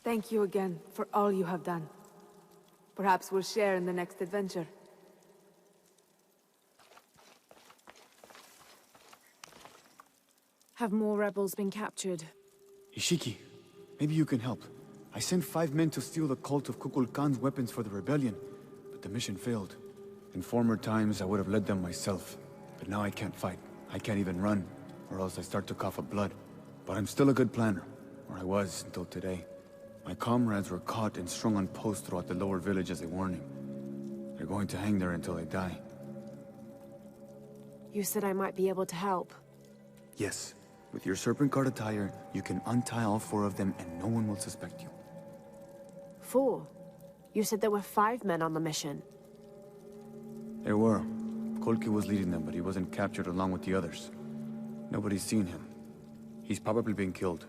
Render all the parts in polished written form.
Thank you again for all you have done. Perhaps we'll share in the next adventure. Have more rebels been captured? Ishiki, maybe you can help. I sent 5 men to steal the cult of Kukulkan's weapons for the rebellion, but the mission failed. In former times, I would have led them myself. But now I can't fight. I can't even run, or else I start to cough up blood. But I'm still a good planner, or I was until today. My comrades were caught and strung on posts throughout the lower village as a warning. They're going to hang there until they die. You said I might be able to help. Yes. With your serpent card attire, you can untie all 4 of them and no one will suspect you. 4? You said there were 5 men on the mission. There were. Kolki was leading them, but he wasn't captured along with the others. Nobody's seen him. He's probably been killed.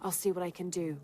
I'll see what I can do.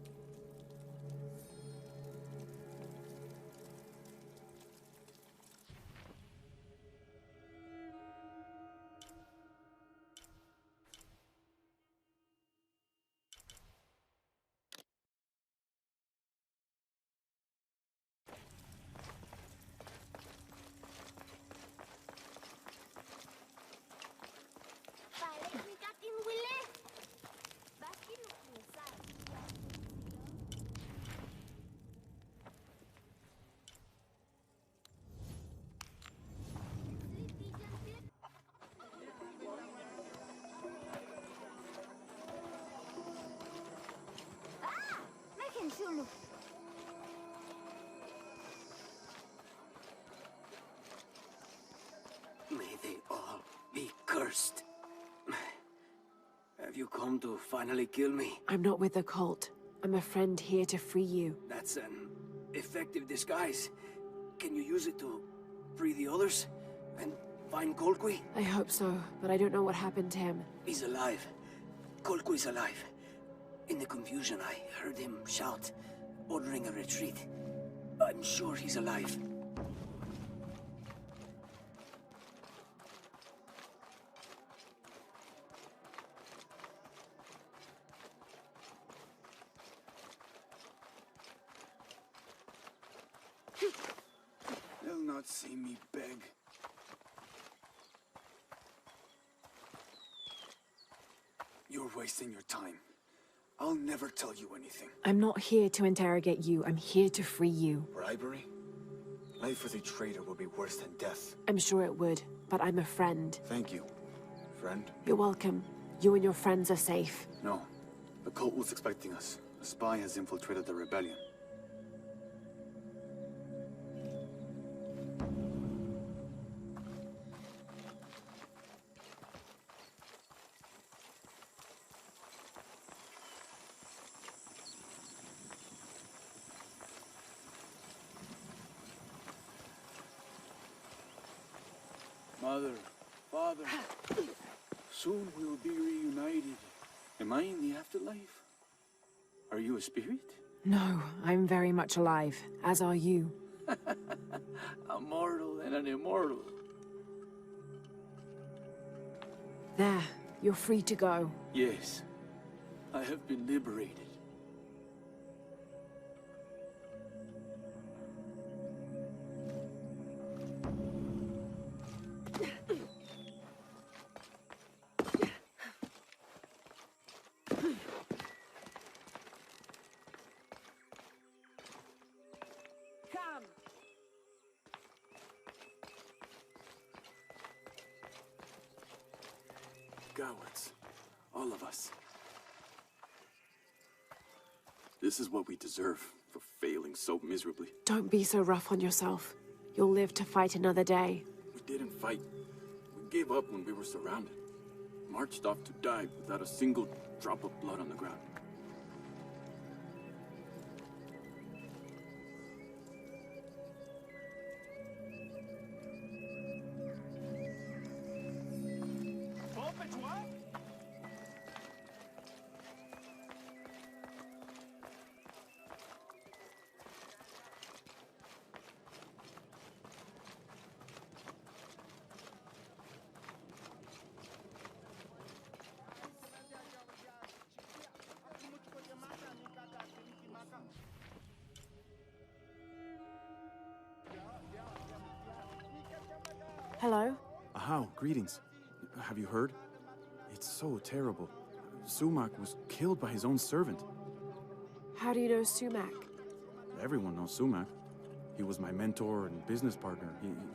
May they all be cursed. Have you come to finally kill me? I'm not with the cult. I'm a friend here to free you. That's an effective disguise. Can you use it to free the others? And find Kolkwi? I hope so, but I don't know what happened to him. He's alive. Kolkwi's alive. In the confusion, I heard him shout, ordering a retreat. I'm sure he's alive. They'll not see me beg. You're wasting your time. I'll never tell you anything. I'm not here to interrogate you. I'm here to free you. Bribery? Life as a traitor would be worse than death. I'm sure it would, but I'm a friend. Thank you, friend. You're welcome. You and your friends are safe. No. The cult was expecting us. A spy has infiltrated the rebellion. Mother, Father, soon we will be reunited. Am I in the afterlife? Are you a spirit? No, I'm very much alive, as are you. A mortal and an immortal. There, you're free to go. Yes, I have been liberated. Cowards. All of us. This is what we deserve for failing so miserably. Don't be so rough on yourself. You'll live to fight another day. We didn't fight. We gave up when we were surrounded. Marched off to die without a single drop of blood on the ground. Hello? Ahau, greetings. Have you heard? It's so terrible. Sumac was killed by his own servant. How do you know Sumac? Everyone knows Sumac. He was my mentor and business partner.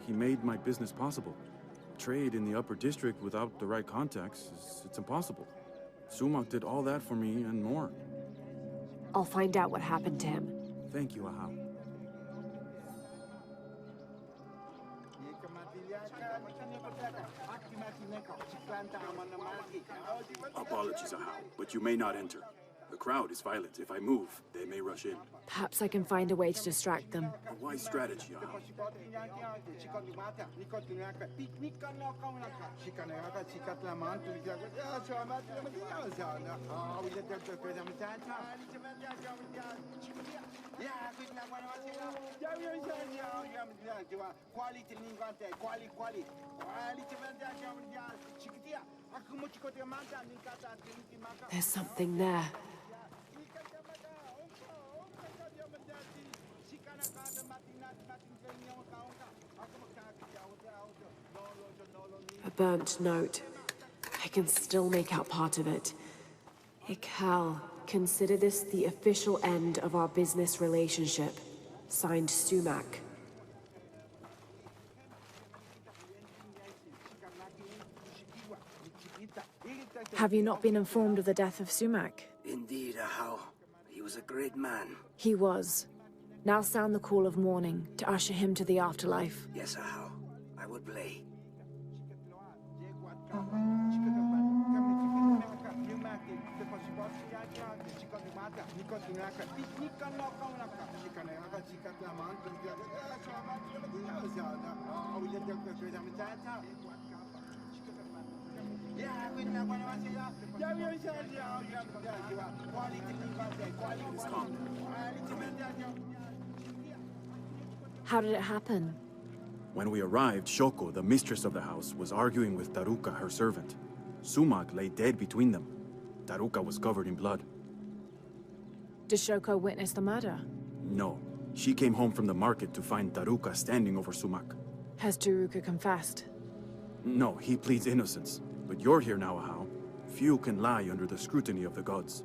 He made my business possible. Trade in the upper district without the right contacts, it's impossible. Sumac did all that for me and more. I'll find out what happened to him. Thank you, Ahau. Apologies, Ahau, but you may not enter. The crowd is violent. If I move, they may rush in. Perhaps I can find a way to distract them. A wise strategy, Ahau. There's something there. A burnt note. I can still make out part of it. Ikal, consider this the official end of our business relationship. Signed, Sumac. Have you not been informed of the death of Sumac? Indeed, Ahau. He was a great man. He was. Now sound the call of mourning to usher him to the afterlife. Yes, Ahau. I would play. How did it happen? When we arrived, Shoko, the mistress of the house, was arguing with Taruka, her servant. Sumac lay dead between them. Taruka was covered in blood. Did Shoko witness the murder? No. She came home from the market to find Taruka standing over Sumac. Has Taruka confessed? No, he pleads innocence. But you're here now, Ahau. Few can lie under the scrutiny of the gods.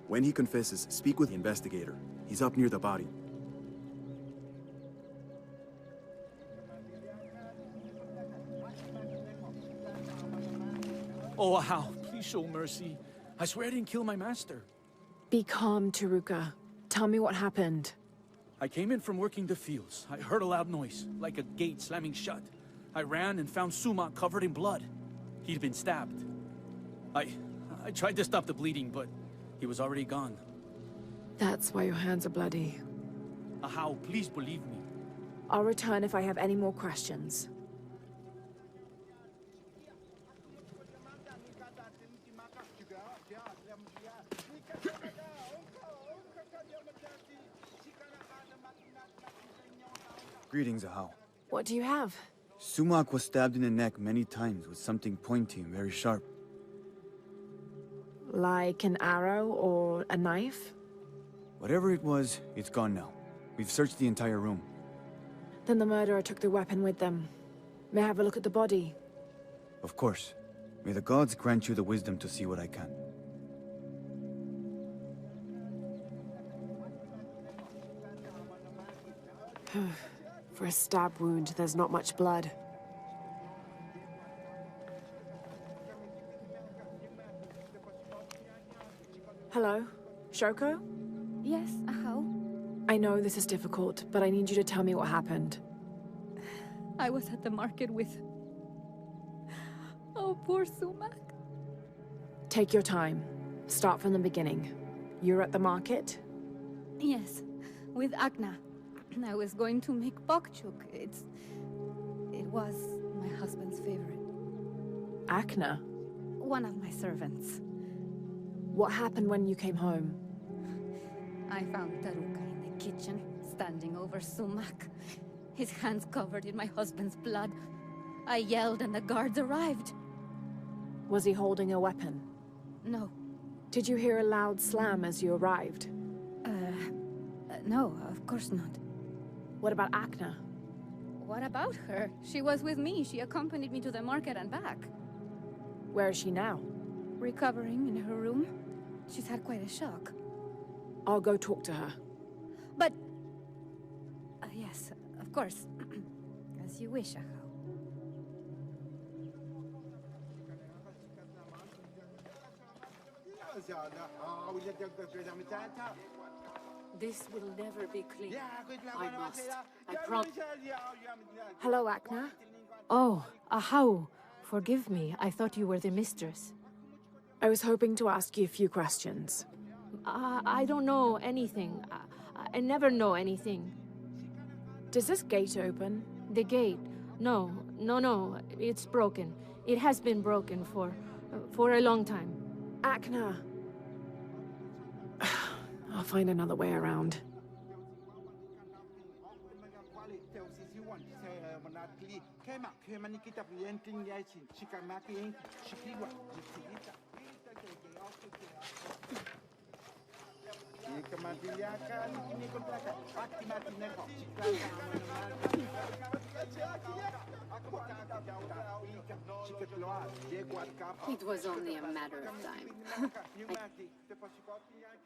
When he confesses, speak with the investigator. He's up near the body. Oh, Ahau, please show mercy. I swear I didn't kill my master. Be calm, Taruka. Tell me what happened. I came in from working the fields. I heard a loud noise, like a gate slamming shut. I ran and found Sumac covered in blood. He'd been stabbed. I tried to stop the bleeding, but he was already gone. That's why your hands are bloody. Ahau, please believe me. I'll return if I have any more questions. Greetings, Ahau. What do you have? Sumac was stabbed in the neck many times with something pointy and very sharp. Like an arrow or a knife? Whatever it was, it's gone now. We've searched the entire room. Then the murderer took the weapon with them. May I have a look at the body? Of course. May the gods grant you the wisdom to see what I can. For a stab wound, there's not much blood. Hello? Shoko? Yes, how? I know this is difficult, but I need you to tell me what happened. I was at the market with... Oh, poor Sumac. Take your time. Start from the beginning. You're at the market? Yes, with Agna. I was going to make bokchuk. It was my husband's favorite. Akna? One of my servants. What happened when you came home? I found Taruka in the kitchen, standing over Sumac. His hands covered in my husband's blood. I yelled and the guards arrived. Was he holding a weapon? No. Did you hear a loud slam as you arrived? No, of course not. What about Akna? What about her? She was with me. She accompanied me to the market and back. Where is she now? Recovering in her room. She's had quite a shock. I'll go talk to her. But... yes, of course. As you wish, Ahau. This will never be clean. I must. I promise. Hello, Akna. Oh, Ahau. Forgive me. I thought you were the mistress. I was hoping to ask you a few questions. I don't know anything. I never know anything. Does this gate open? The gate? No. It's broken. It has been broken for a long time. Akna. I'll find another way around. It was only a matter of time.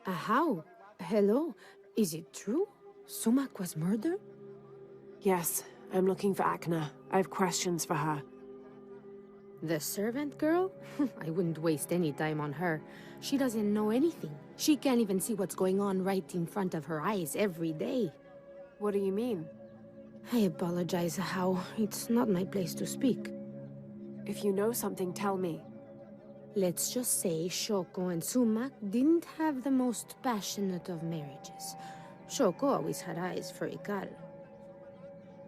Ahau? Hello? Is it true? Sumac was murdered? Yes, I'm looking for Akna. I have questions for her. The servant girl? I wouldn't waste any time on her. She doesn't know anything. She can't even see what's going on right in front of her eyes every day. What do you mean? I apologize, Ahau. It's not my place to speak. If you know something, tell me. Let's just say Shoko and Sumac didn't have the most passionate of marriages. Shoko always had eyes for Ikal.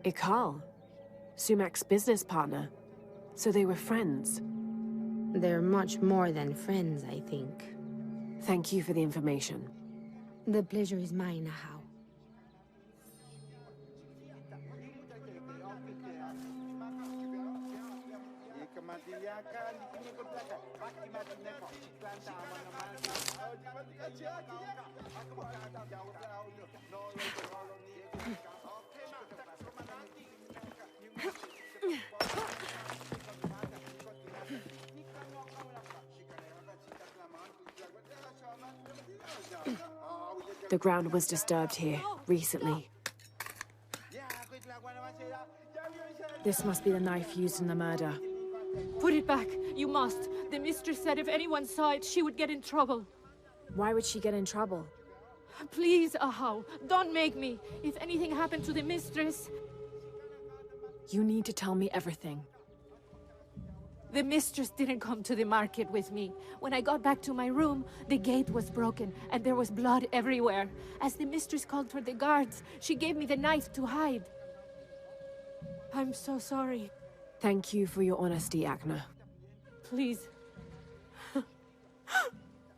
Ikal? Sumac's business partner. So they were friends. They're much more than friends, I think. Thank you for the information. The pleasure is mine, Ahau. The ground was disturbed here, recently. This must be the knife used in the murder. Put it back. You must. The mistress said if anyone saw it, she would get in trouble. Why would she get in trouble? Please, Ahau, don't make me. If anything happened to the mistress... You need to tell me everything. The mistress didn't come to the market with me. When I got back to my room, the gate was broken, and there was blood everywhere. As the mistress called for the guards, she gave me the knife to hide. I'm so sorry. Thank you for your honesty, Akna. Please.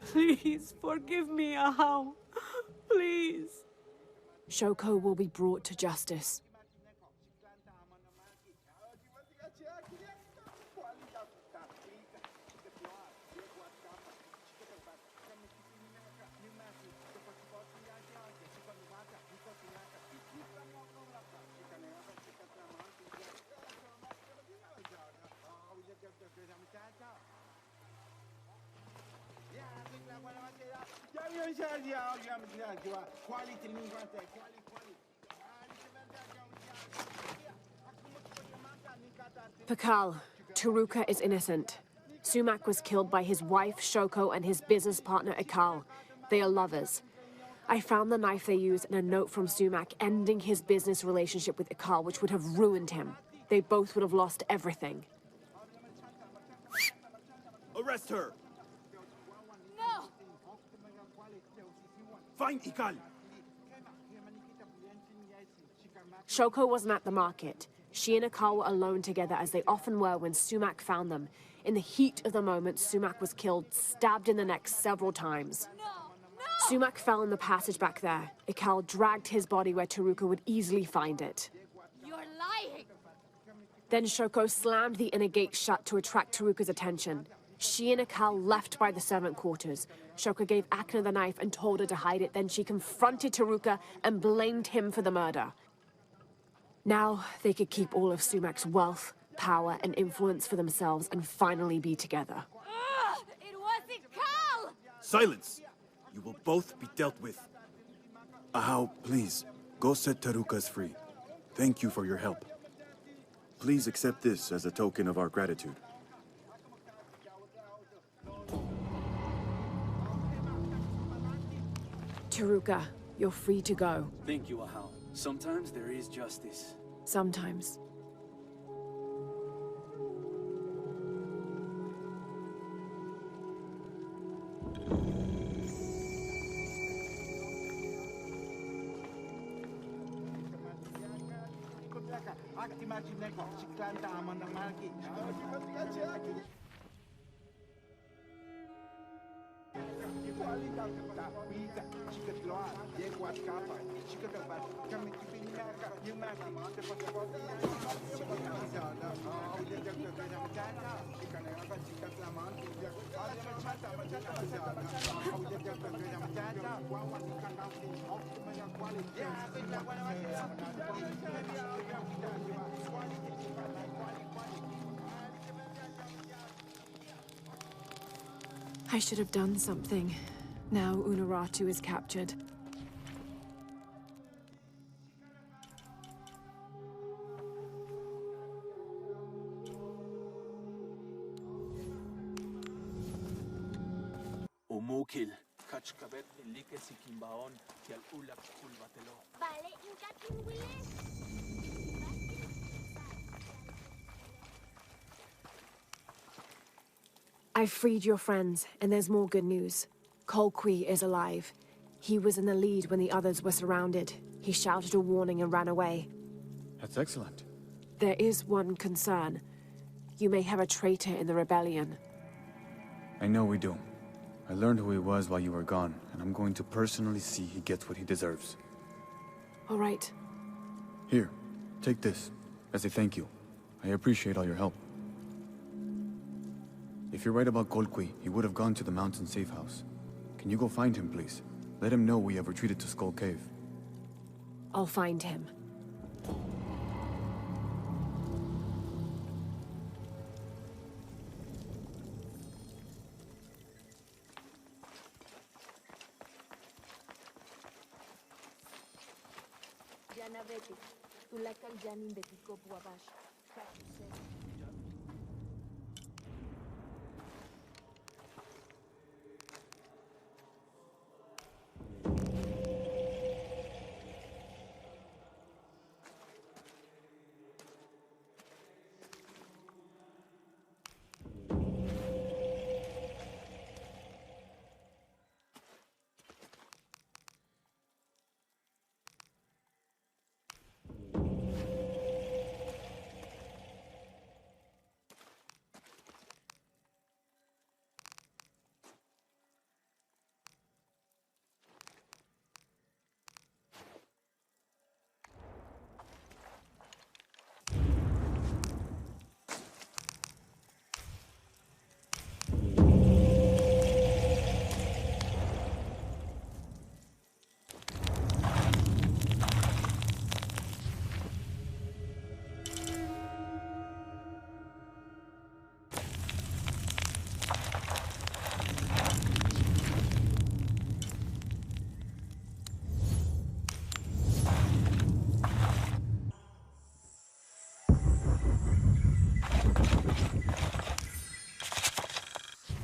Please, forgive me, Ahau. Please. Shoko will be brought to justice. Pakal, Taruka is innocent. Sumac was killed by his wife, Shoko, and his business partner, Ikal. They are lovers. I found the knife they used and a note from Sumac ending his business relationship with Ikal, which would have ruined him. They both would have lost everything. Arrest her! No! Find Ikal! Shoko wasn't at the market. She and Ikal were alone together, as they often were when Sumac found them. In the heat of the moment, Sumac was killed, stabbed in the neck several times. Sumac fell in the passage back there. Ikal dragged his body where Taruka would easily find it. You're lying! Then Shoko slammed the inner gate shut to attract Taruka's attention. She and Ikal left by the servant quarters. Shoko gave Akna the knife and told her to hide it. Then she confronted Taruka and blamed him for the murder. Now they could keep all of Sumak's wealth, power, and influence for themselves and finally be together. It wasn't Cal! Silence! You will both be dealt with. Ahau, please, go set Tarukas free. Thank you for your help. Please accept this as a token of our gratitude. Taruka, you're free to go. Thank you, Ahau. Sometimes there is justice. Sometimes. I should have done something. Now Unuratu is captured. Umukil. Kachkabet ilike sikimbaon kial ulak kulbatelo. Vale, inkatin wiles. I freed your friends, and there's more good news. Kolkwi is alive. He was in the lead when the others were surrounded. He shouted a warning and ran away. That's excellent. There is one concern. You may have a traitor in the rebellion. I know we do. I learned who he was while you were gone, and I'm going to personally see he gets what he deserves. All right. Here, take this, as a thank you. I appreciate all your help. If you're right about Kolkwi, he would have gone to the mountain safe house. Can you go find him, please? Let him know we have retreated to Skull Cave. I'll find him.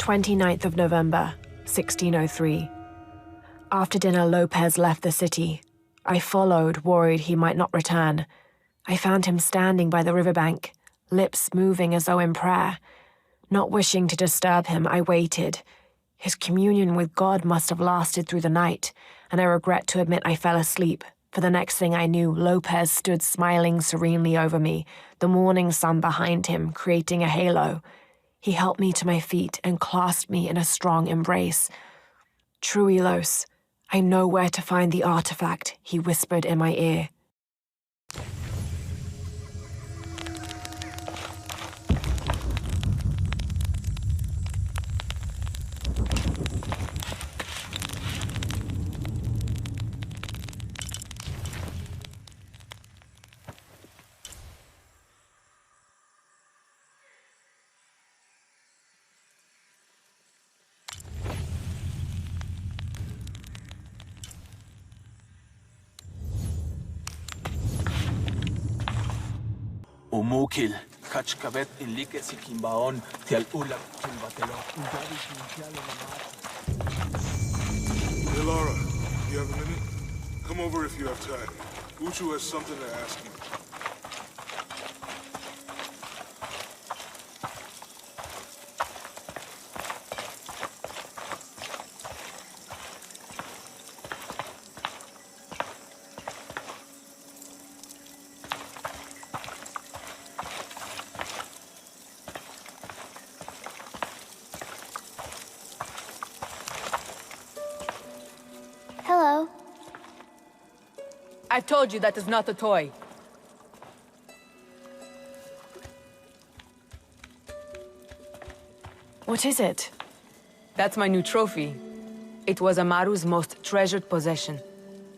"29th of November, 1603. After dinner, Lopez left the city. I followed, worried he might not return. I found him standing by the riverbank, lips moving as though in prayer. Not wishing to disturb him, I waited. His communion with God must have lasted through the night, and I regret to admit I fell asleep. For the next thing I knew, Lopez stood smiling serenely over me, the morning sun behind him, creating a halo. He helped me to my feet and clasped me in a strong embrace. "Truilos, I know where to find the artifact," he whispered in my ear. Umukil, kachkavet inlike sikimbaon, tial ulak kilbatelo. Hey, Lara, you have a minute? Come over if you have time. Uchu has something to ask you. Hello. I've told you that is not a toy. What is it? That's my new trophy. It was Amaru's most treasured possession.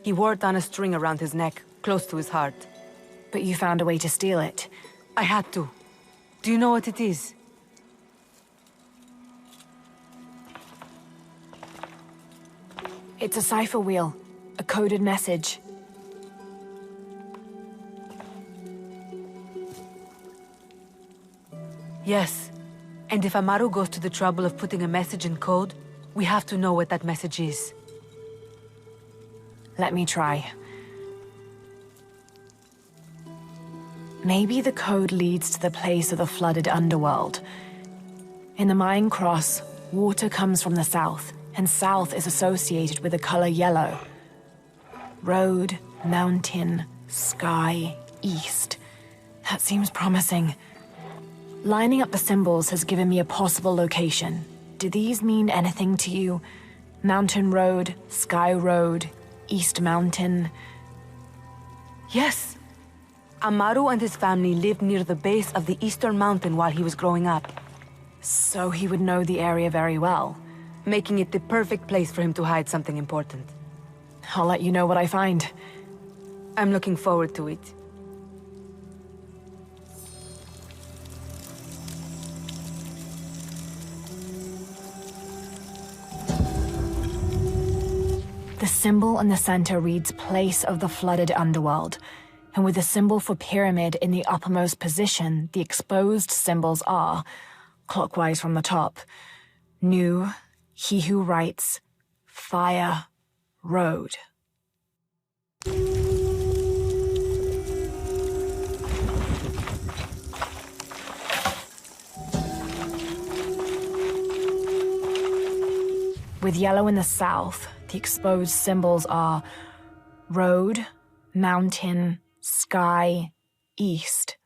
He wore it on a string around his neck, close to his heart. But you found a way to steal it. I had to. Do you know what it is? It's a cipher wheel. A coded message. Yes. And if Amaru goes to the trouble of putting a message in code, we have to know what that message is. Let me try. Maybe the code leads to the place of the flooded underworld. In the Mayan Cross, water comes from the south, and south is associated with the color yellow. Road, mountain, sky, east. That seems promising. Lining up the symbols has given me a possible location. Do these mean anything to you? Mountain Road, Sky Road, East Mountain? Yes. Amaru and his family lived near the base of the Eastern Mountain while he was growing up. So he would know the area very well. Making it the perfect place for him to hide something important. I'll let you know what I find. I'm looking forward to it. The symbol in the center reads Place of the Flooded Underworld, and with the symbol for pyramid in the uppermost position, the exposed symbols are, clockwise from the top, Nu, He Who Writes, Fire, Road. With yellow in the south, the exposed symbols are road, mountain, sky, east.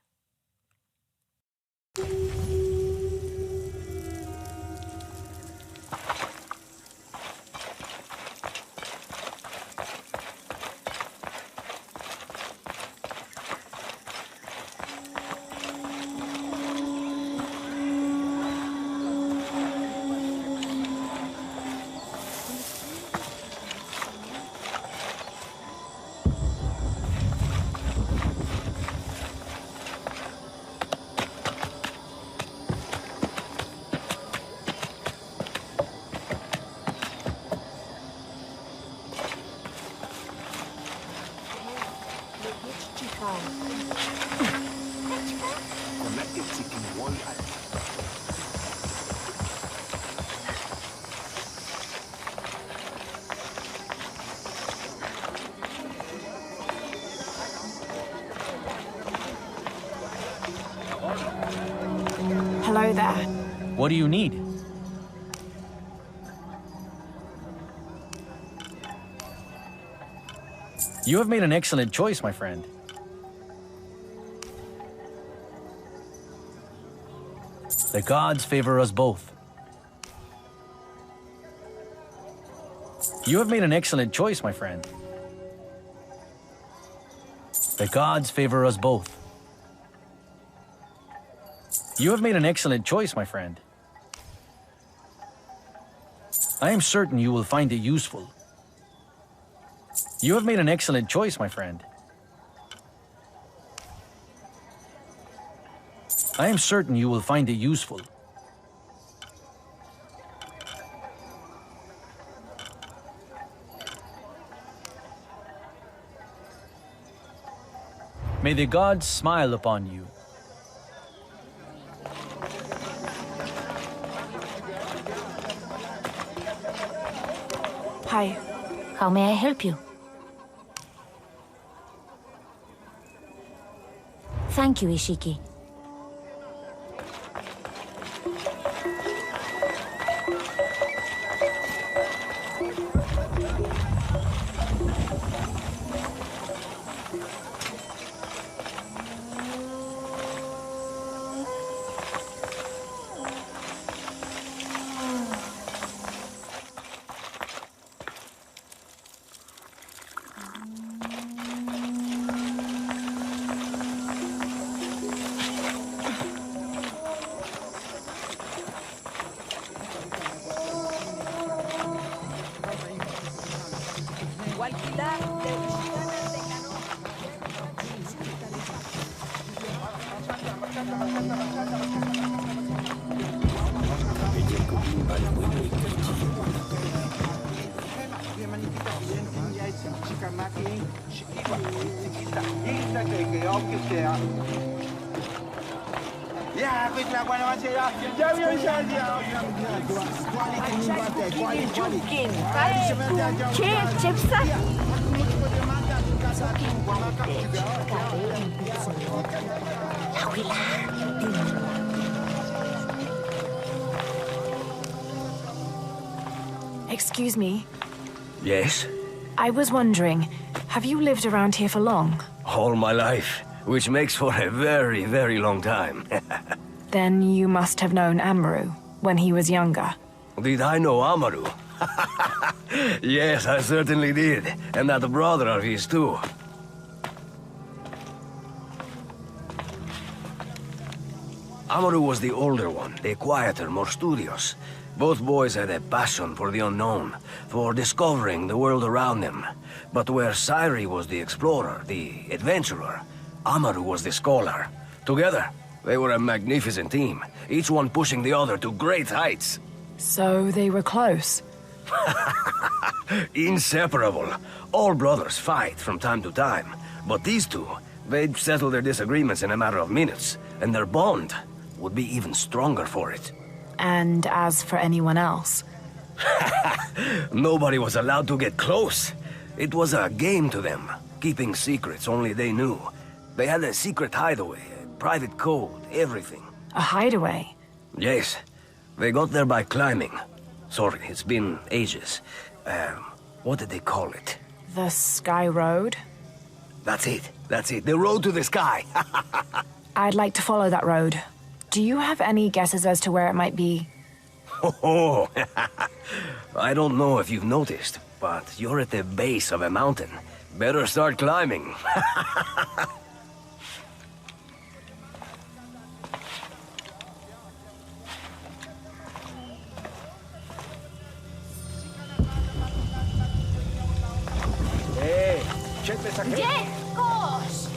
Hello there. What do you need? You have made an excellent choice, my friend. The gods favor us both. You have made an excellent choice, my friend. The gods favor us both. You have made an excellent choice, my friend. I am certain you will find it useful. You have made an excellent choice, my friend. I am certain you will find it useful. May the gods smile upon you. Hi. How may I help you? Thank you, Ishiki. Excuse me. Yes? I was wondering, have you lived around here for long? All my life, which makes for a very, very long time. Then you must have known Amaru when he was younger. Did I know Amaru? Yes, I certainly did. And that brother of his too. Amaru was the older one, the quieter, more studious. Both boys had a passion for the unknown, for discovering the world around them. But where Sairi was the explorer, the adventurer, Amaru was the scholar. Together, they were a magnificent team, each one pushing the other to great heights. So they were close? Inseparable. All brothers fight from time to time, but these two, they'd settle their disagreements in a matter of minutes, and their bond would be even stronger for it. And as for anyone else? Nobody was allowed to get close. It was a game to them, keeping secrets only they knew. They had a secret hideaway, a private code, everything. A hideaway? Yes. They got there by climbing. Sorry, it's been ages. What did they call it? The Sky Road? That's it. The road to the sky. I'd like to follow that road. Do you have any guesses as to where it might be? Oh, I don't know if you've noticed, but you're at the base of a mountain. Better start climbing. Hey, check this out. Yeah, gosh!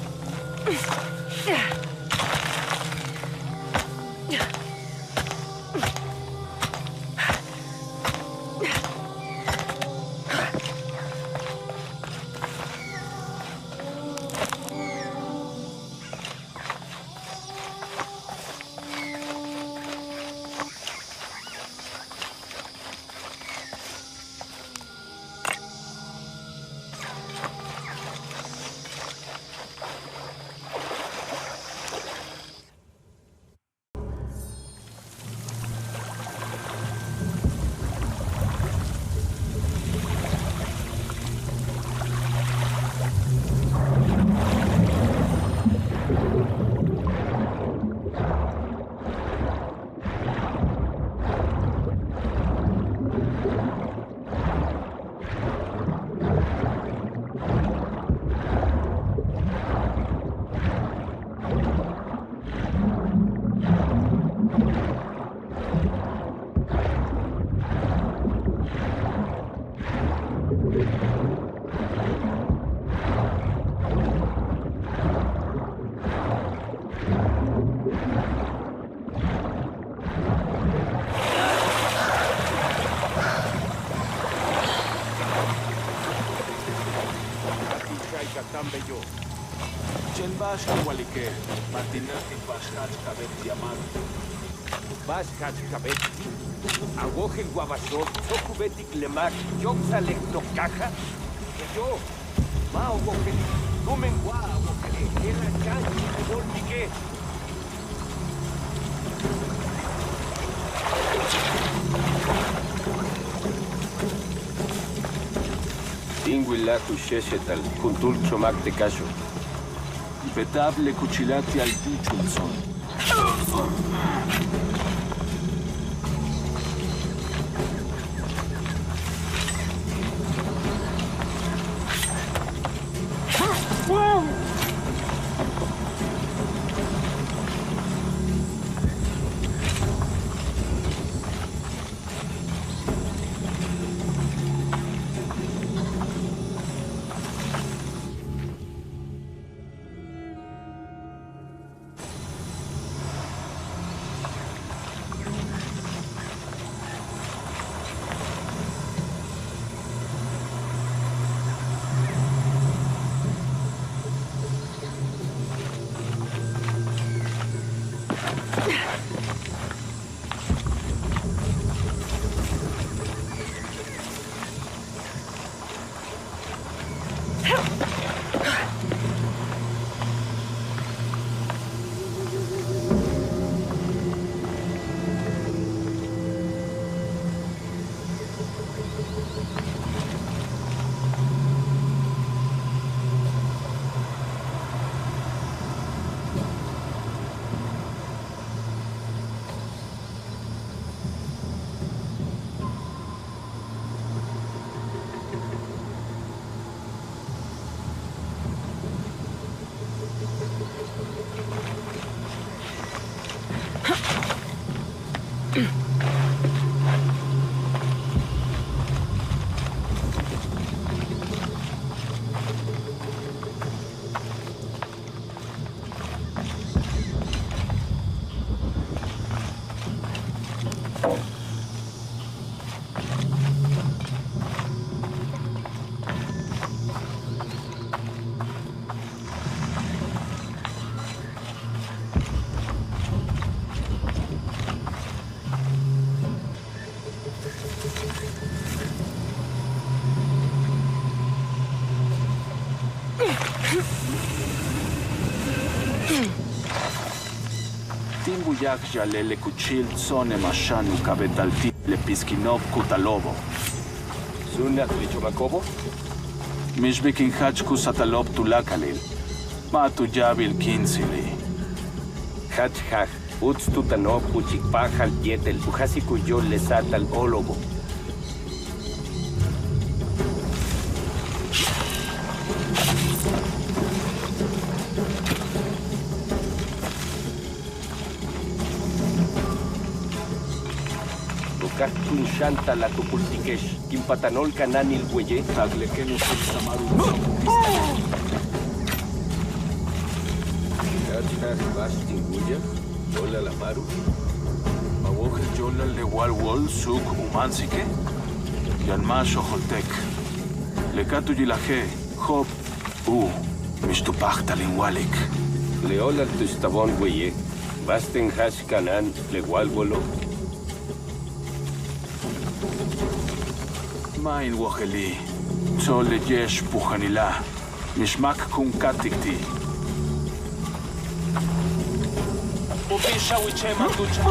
Awojen guabasot, sokubetik lemak, yoxalek no caja. Yo, ma awojen, tomen gua awojen, el achanchi, voltique. Tinguila kusheshetal, kuntul chomak te casho. Petable cuchilati al pichulson. Timbuyak jalele kuchil zone mashanu kabetalti le piskinov kutalobo. Sunak lichomakobo? Mishbikin hachku satalob tulakalil. Matu yabil kinsili. Hachhaj, uts tutanov uchikpajal yetel, ujasikuyo lesatal olobo. Kun shanta la tupultikesh, kimpatanol kananil hueye, tagle que no se samaru. Gachas bastin huya, yola la maru. Mawoje yola le wal suk umansike. Yanmasho holtek. Le katu yilaje, hop, mistupachtal walik. Leola tustabon hueye, basten hash kanan le walwolo. Main waheli, chole yesh pujanila, mishmak kun katikti. Ubisha wichema ducha.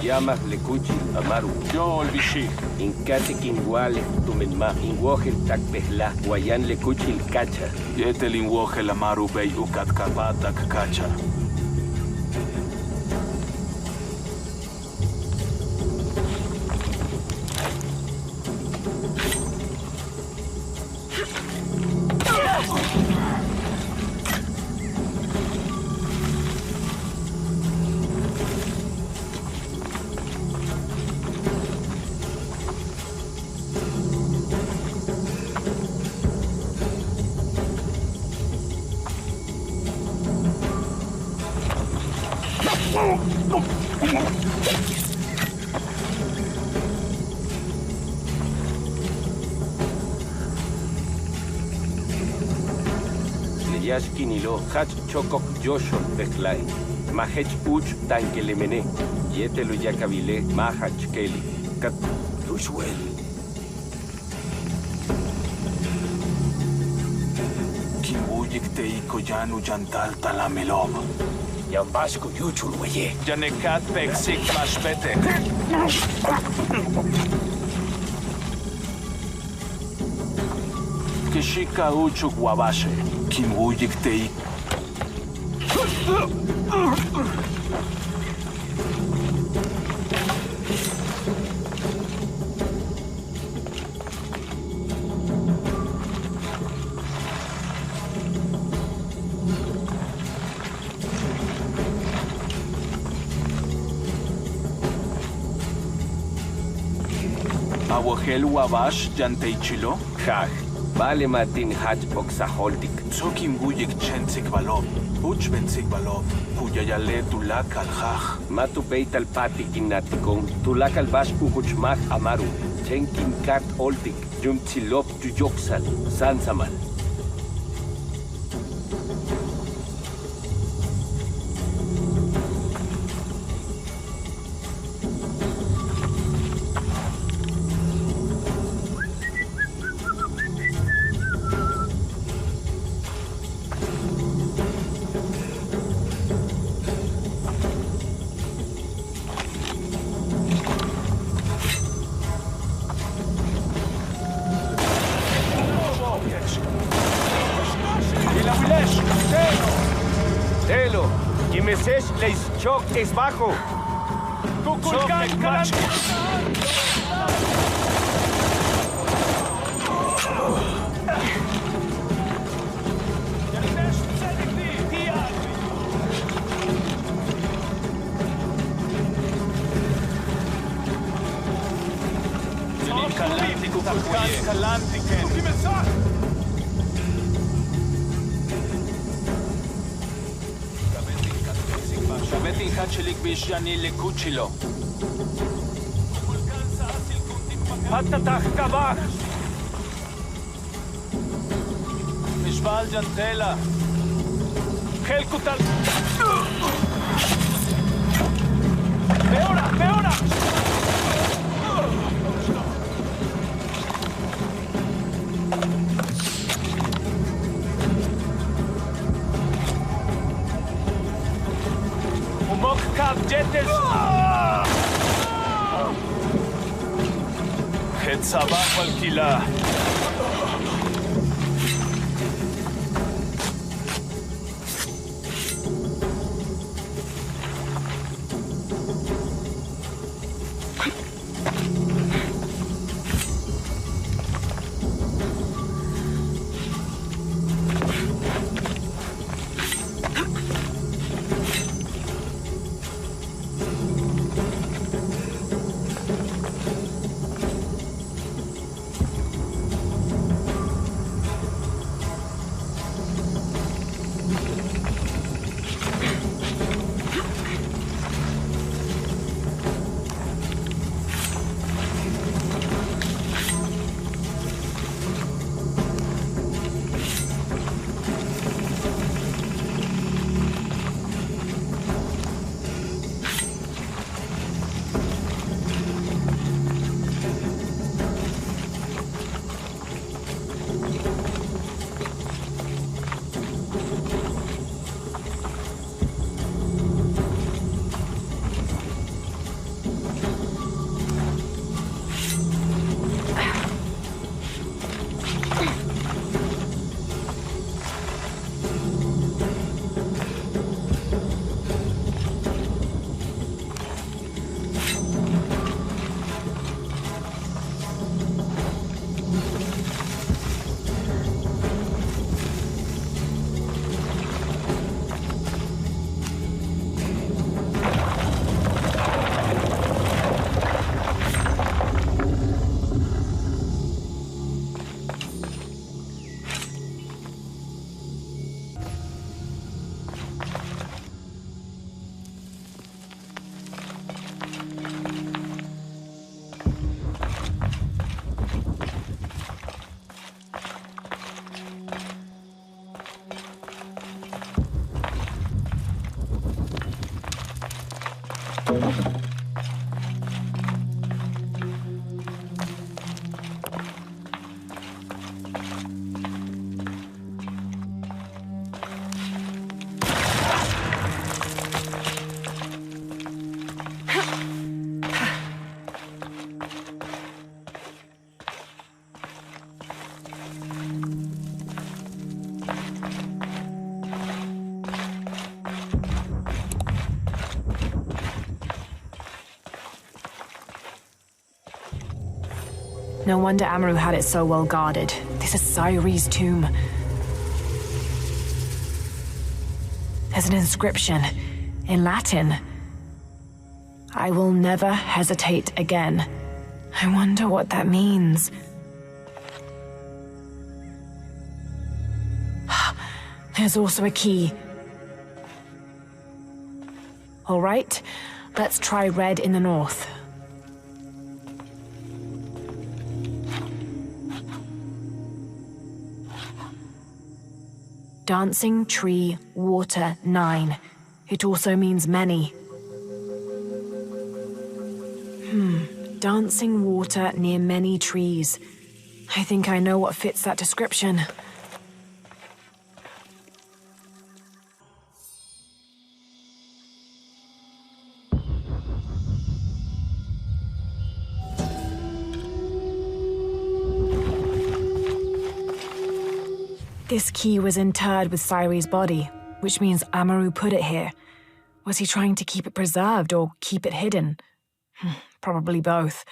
Llamas lecuchi amaru. Yo olvishi. Incate quinguale tumenma. Inwoje takpehla. Guayan lecuchi el cacha. Yetel inwoje el amaru bey ukat kapatak cacha. Yaskinilo, Hach Chokok Joshon Bechlai, Mahech Uch Tankelemene, Yetelo Yakabile, Mahach Kelly, Kat Ushwell. Kimbuyik Teiko Yanu Jantal Talamelom. Yambasco Yuchul Weye. Janekat Peksik Mashpetek. Kishika Uchuk Wabashe. Kimbuyik Teik. Awahel Wabash Janteichilo? Haj. Vale Martin Hach Oxaholtik. Tsokim Buyik Chensik Balov. Uchbensik Balov. Kuyayale Tulak al Haj. Matu Beital Pati Inatikon. Tulak al Bash Uhuchmach Amaru. Chenkin Kat Oltik. Jumtzilop Juyoksal. Sansamal. Telo, Kimesesh Leis Chok es bajo. Kukulkan Kalan. Shabetin Hachelik Bishani Lekuchilo. Patatach Kabach. Mishbal Jantela. Helkutal. Peora, peora. Jetes. Hetzabach Alkila. No wonder Amaru had it so well guarded. This is Cyrie's tomb. There's an inscription in Latin. I will never hesitate again. I wonder what that means. There's also a key. All right, let's try red in the north. Dancing Tree Water 9. It also means many. Dancing water near many trees. I think I know what fits that description. This key was interred with Cyrie's body, which means Amaru put it here. Was he trying to keep it preserved or keep it hidden? Probably both.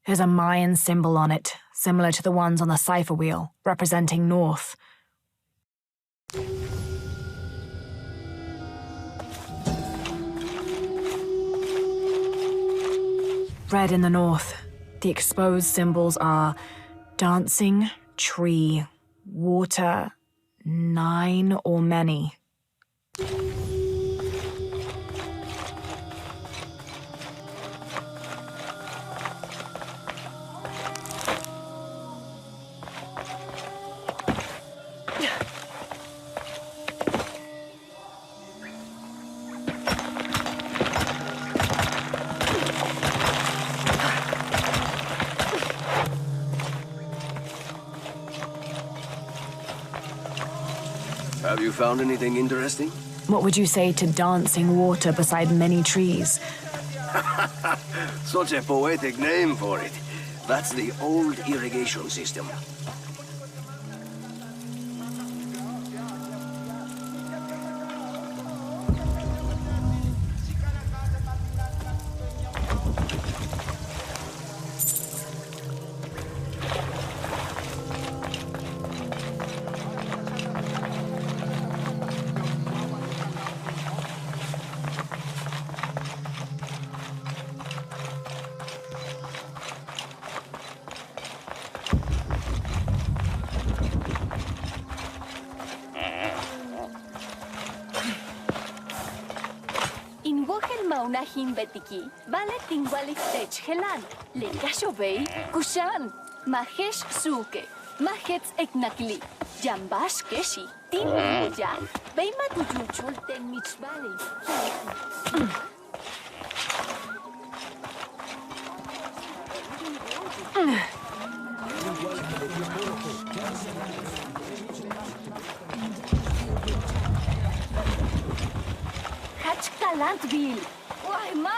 There's a Mayan symbol on it, similar to the ones on the cipher wheel, representing north. Red in the north. The exposed symbols are dancing, tree, water, 9 or many. Have you found anything interesting? What would you say to dancing water beside many trees? Such a poetic name for it. That's the old irrigation system. Unahin betiki, vale tingwalik tech helan, le kashobei, kushan, mahesh suke, mahets eknakli, jambash keshi, tin ya, beima tujuchol ten mitzvali. Hach kalantville. Why, Ma?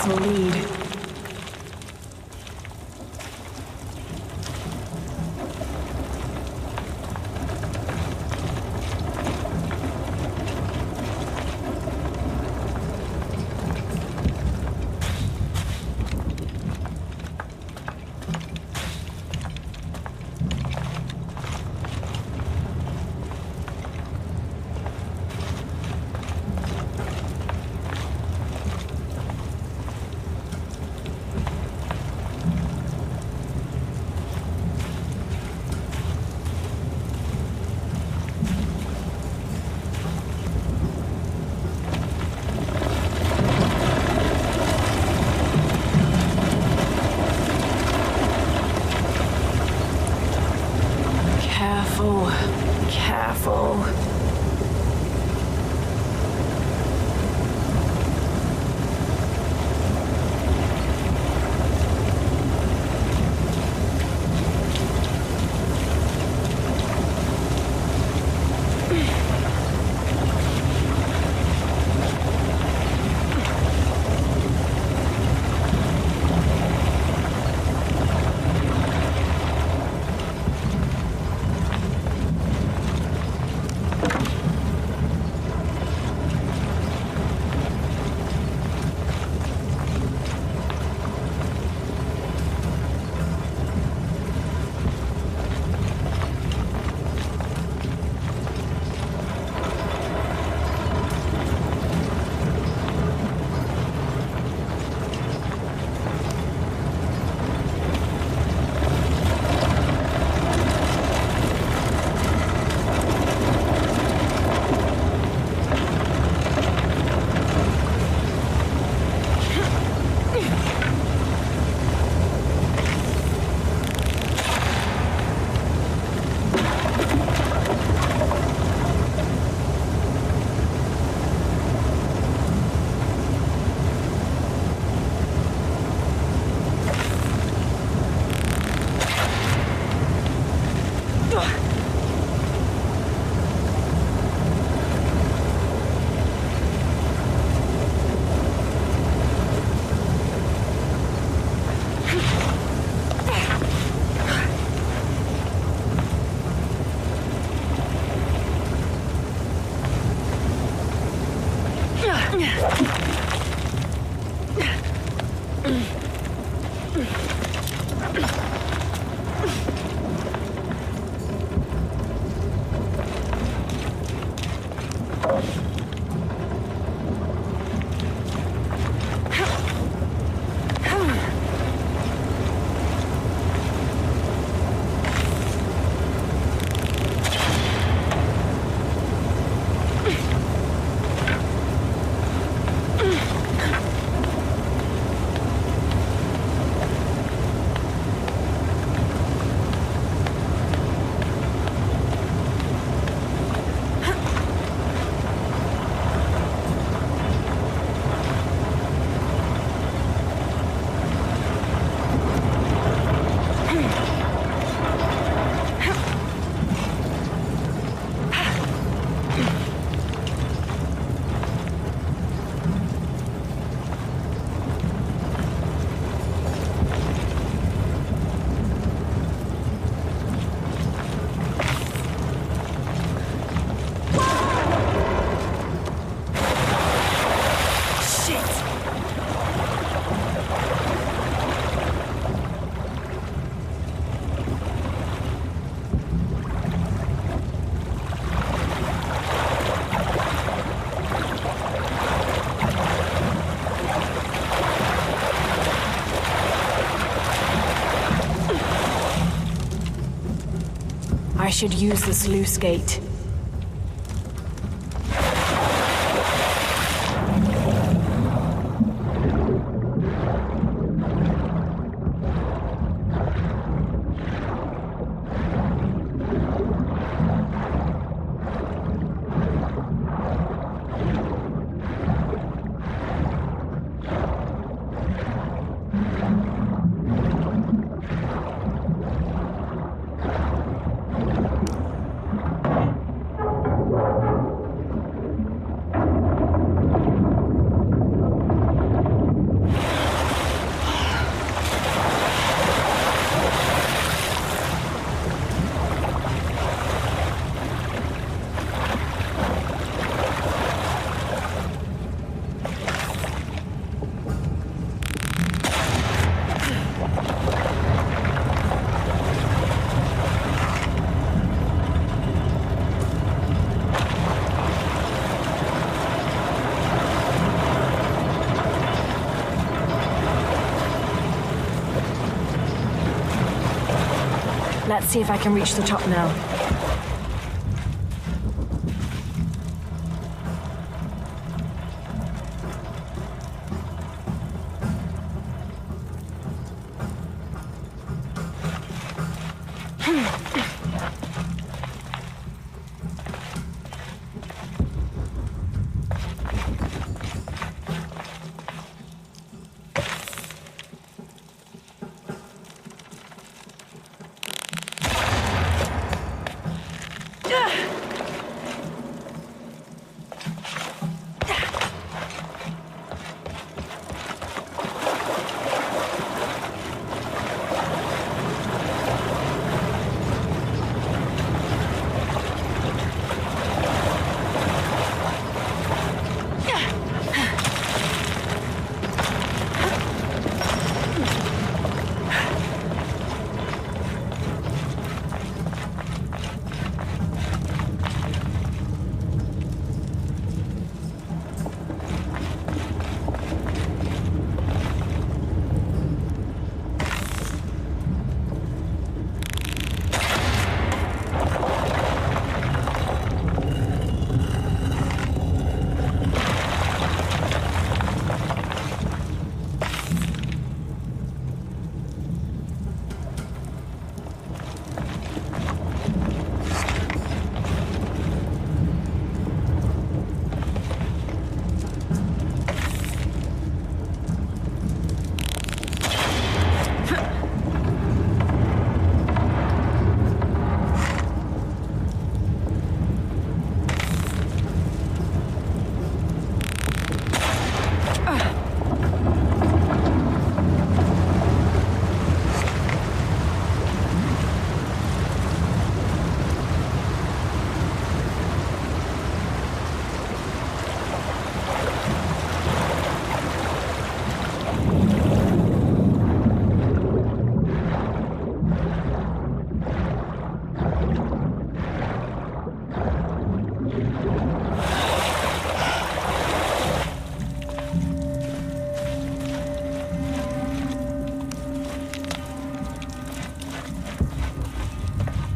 this will lead. Careful. I should use the sluice gate. Let's see if I can reach the top now.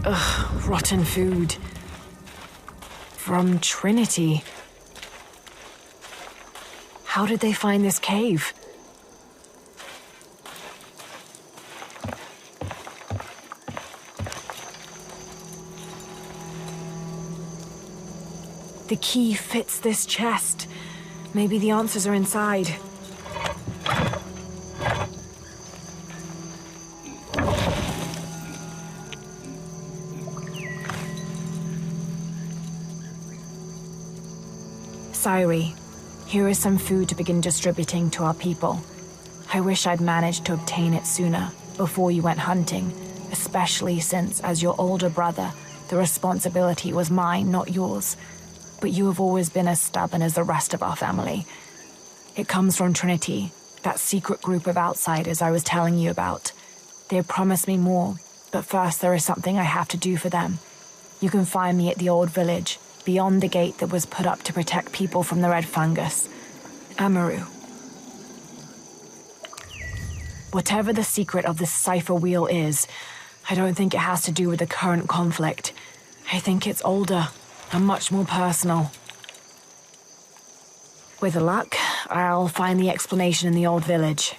Ugh, rotten food. From Trinity. How did they find this cave? The key fits this chest. Maybe the answers are inside. Sairi, here is some food to begin distributing to our people. I wish I'd managed to obtain it sooner, before you went hunting, especially since, as your older brother, the responsibility was mine, not yours. But you have always been as stubborn as the rest of our family. It comes from Trinity, that secret group of outsiders I was telling you about. They have promised me more, but first there is something I have to do for them. You can find me at the old village, beyond the gate that was put up to protect people from the red fungus. Amaru. Whatever the secret of this cipher wheel is, I don't think it has to do with the current conflict. I think it's older and much more personal. With luck, I'll find the explanation in the old village.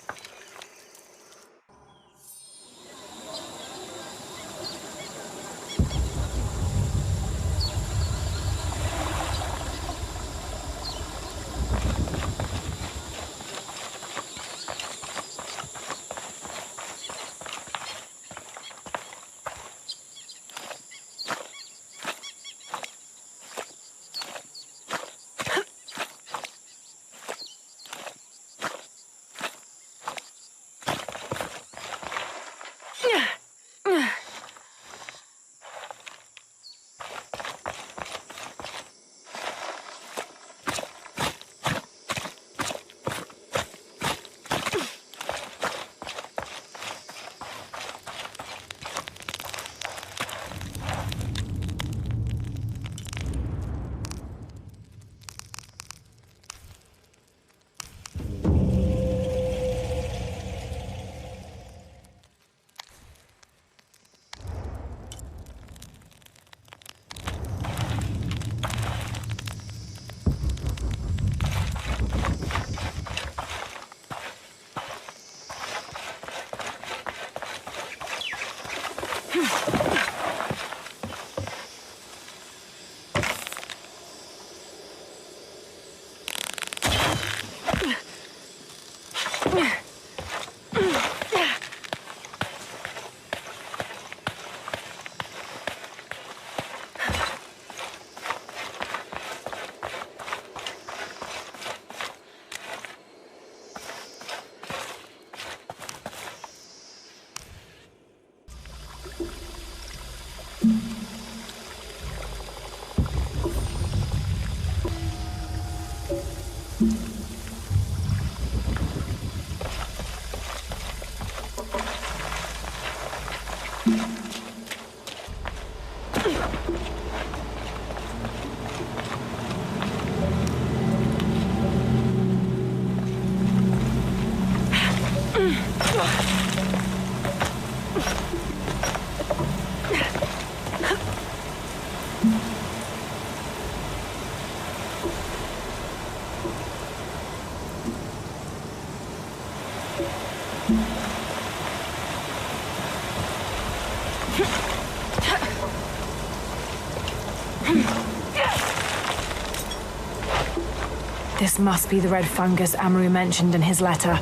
This must be the red fungus Amaru mentioned in his letter.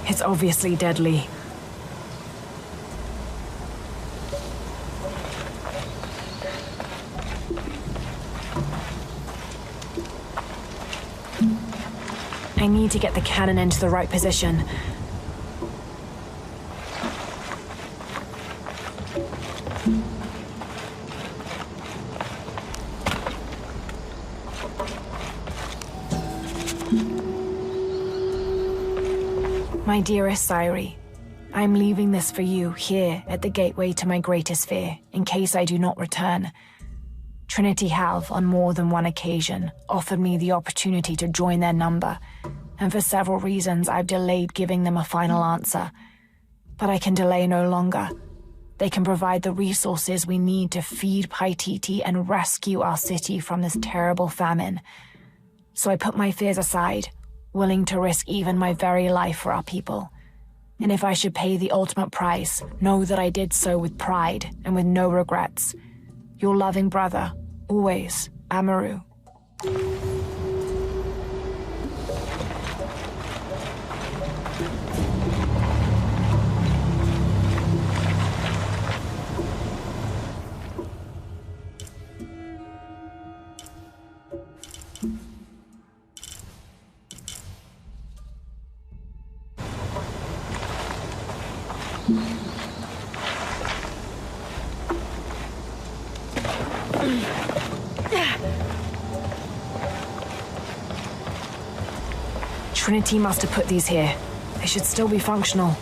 It's obviously deadly. I need to get the cannon into the right position. My dearest Sairi, I'm leaving this for you here at the gateway to my greatest fear, in case I do not return. Trinity have, on more than one occasion, offered me the opportunity to join their number, and for several reasons I've delayed giving them a final answer. But I can delay no longer. They can provide the resources we need to feed Paititi and rescue our city from this terrible famine. So I put my fears aside, willing to risk even my very life for our people. And if I should pay the ultimate price, know that I did so with pride and with no regrets. Your loving brother, always, Amaru. Trinity must have put these here. They should still be functional.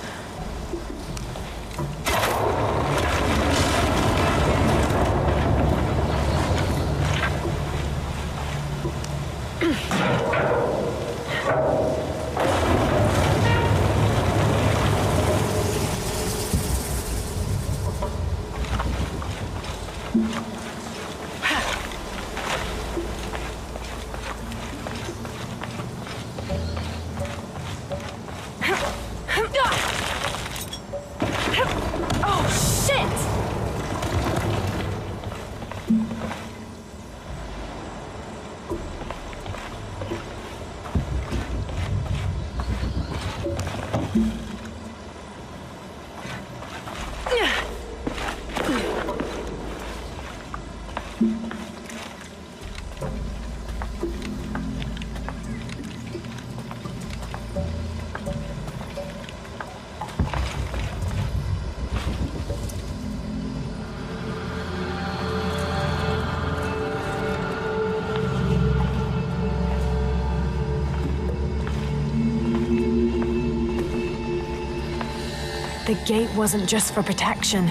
The gate wasn't just for protection.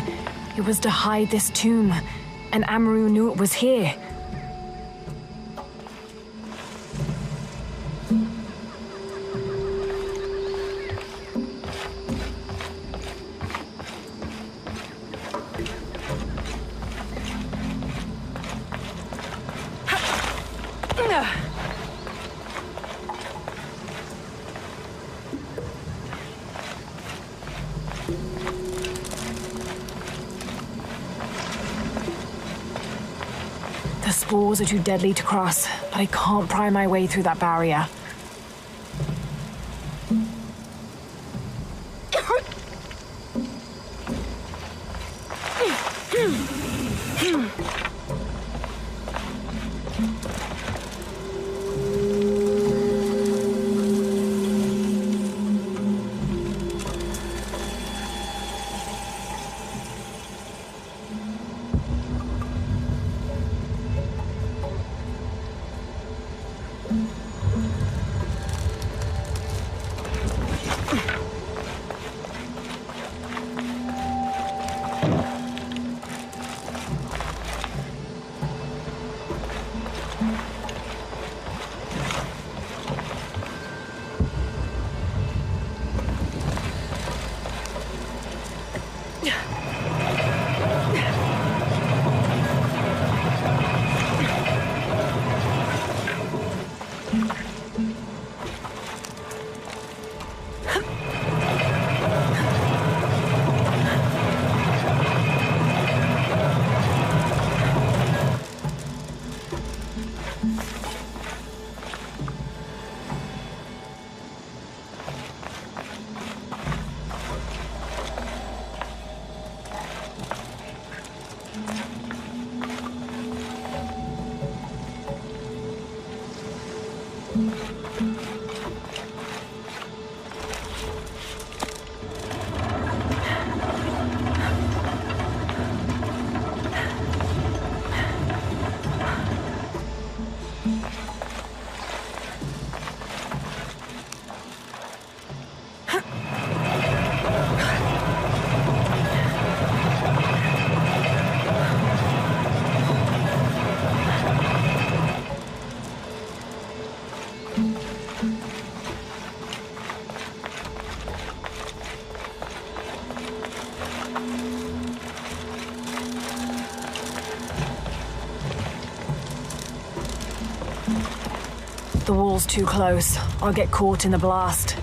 It was to hide this tomb, and Amaru knew it was here. The spores are too deadly to cross, but I can't pry my way through that barrier. The wall's too close. I'll get caught in the blast.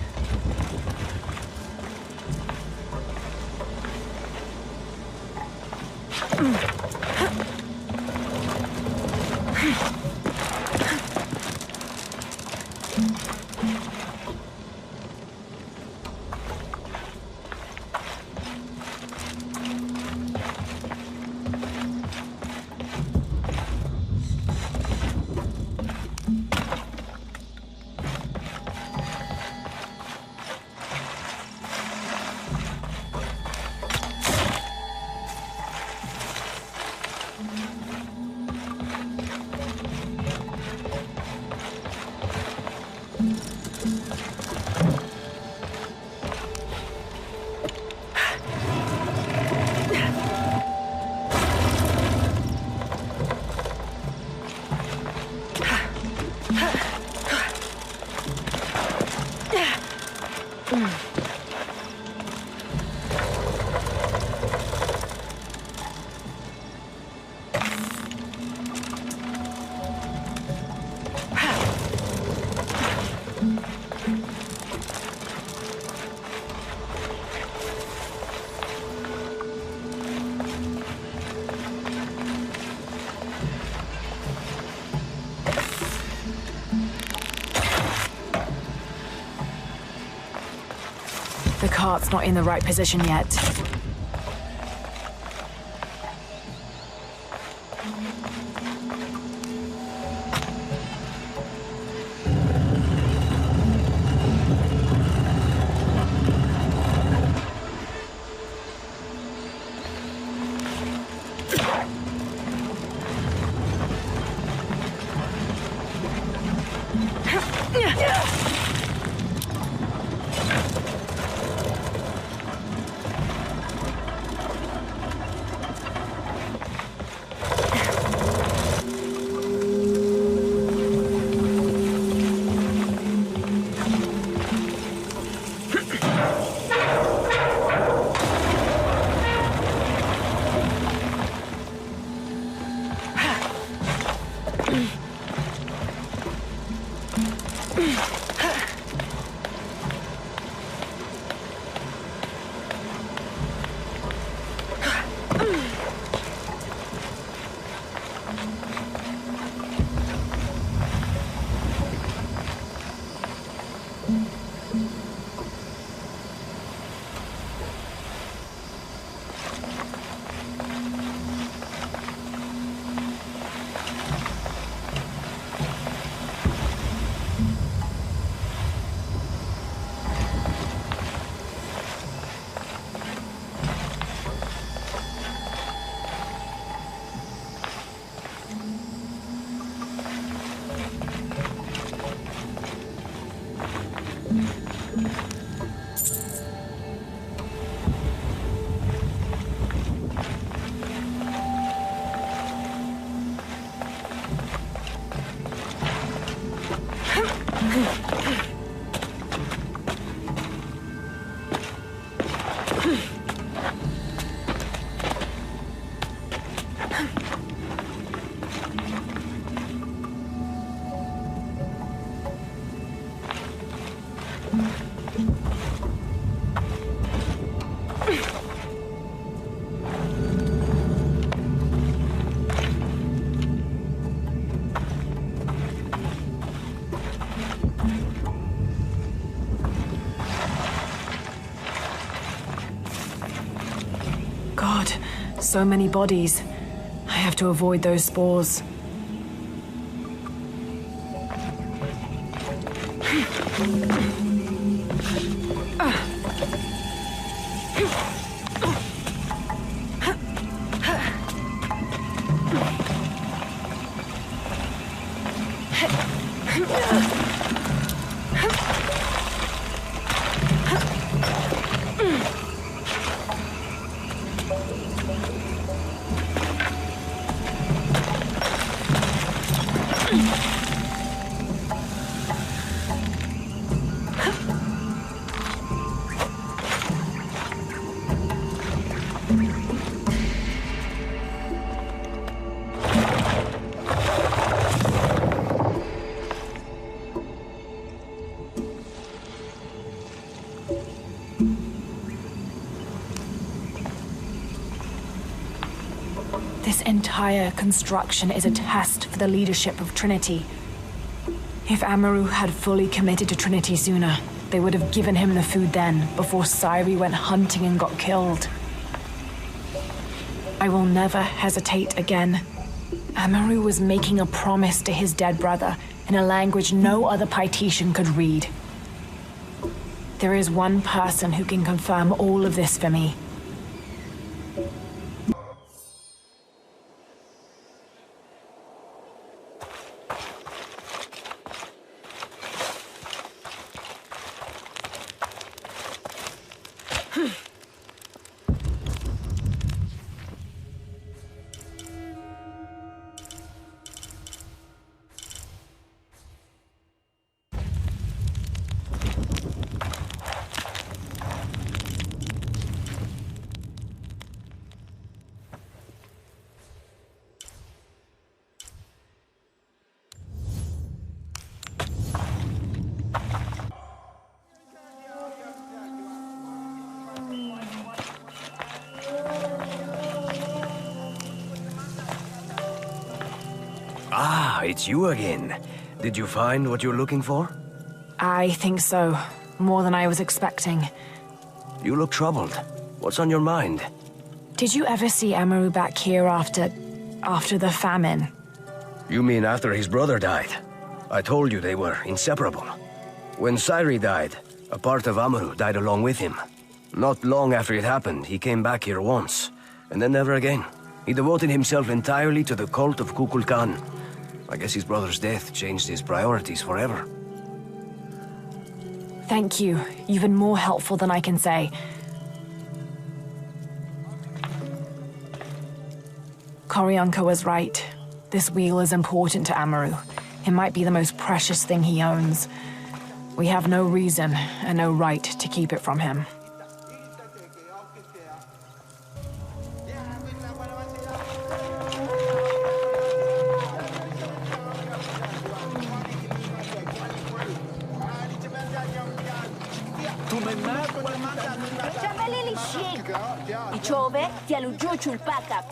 The cart's not in the right position yet. So many bodies. I have to avoid those spores. This entire construction is a test for the leadership of Trinity. If Amaru had fully committed to Trinity sooner, they would have given him the food then, before Sairi went hunting and got killed. I will never hesitate again. Amaru was making a promise to his dead brother in a language no other Paititian could read. There is one person who can confirm all of this for me. Ah, it's you again. Did you find what you're looking for? I think so. More than I was expecting. You look troubled. What's on your mind? Did you ever see Amaru back here after the famine? You mean after his brother died? I told you they were inseparable. When Sairi died, a part of Amaru died along with him. Not long after it happened, he came back here once, and then never again. He devoted himself entirely to the cult of Kukulkan. I guess his brother's death changed his priorities forever. Thank you. You've been more helpful than I can say. Koryanka was right. This wheel is important to Amaru. It might be the most precious thing he owns. We have no reason and no right to keep it from him. I ciove ti aluggiuciu il pata.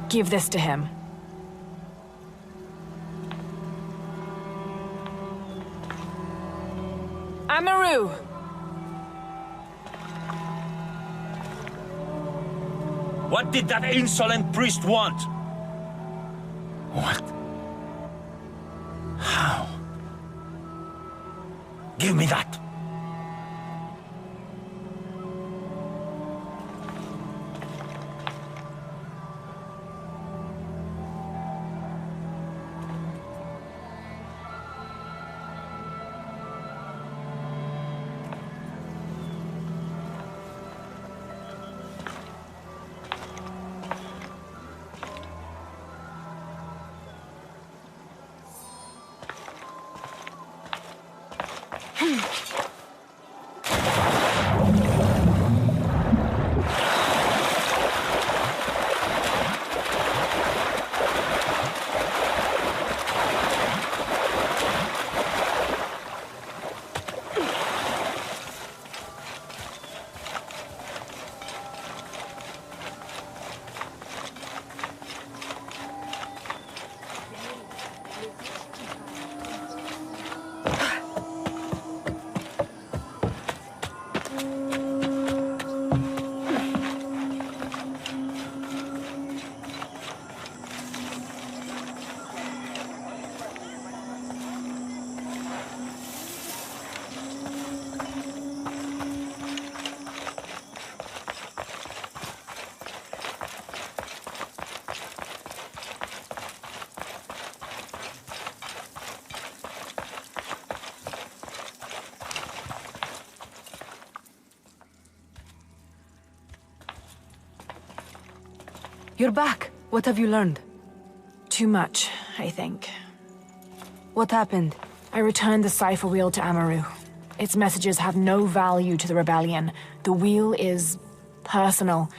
Give this to him. Amaru! What did that insolent priest want? What? How? Give me that! You're back. What have you learned? Too much, I think. What happened? I returned the cipher wheel to Amaru. Its messages have no value to the rebellion. The wheel is personal.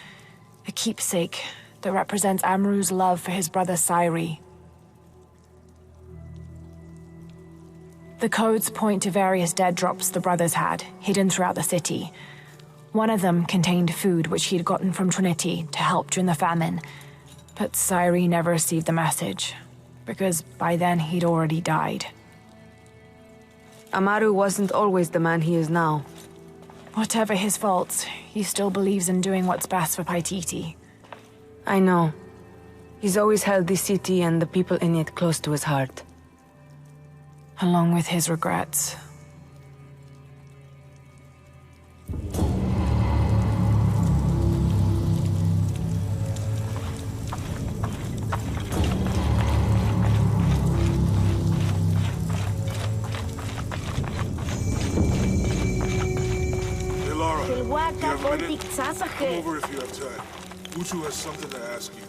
A keepsake that represents Amaru's love for his brother Sairi. The codes point to various dead drops the brothers had, hidden throughout the city. One of them contained food which he'd gotten from Trinity to help during the famine. But Sairi never received the message, because by then he'd already died. Amaru wasn't always the man he is now. Whatever his faults, he still believes in doing what's best for Paititi. I know. He's always held this city and the people in it close to his heart. Along with his regrets. Come over if you have time. Uchu has something to ask you.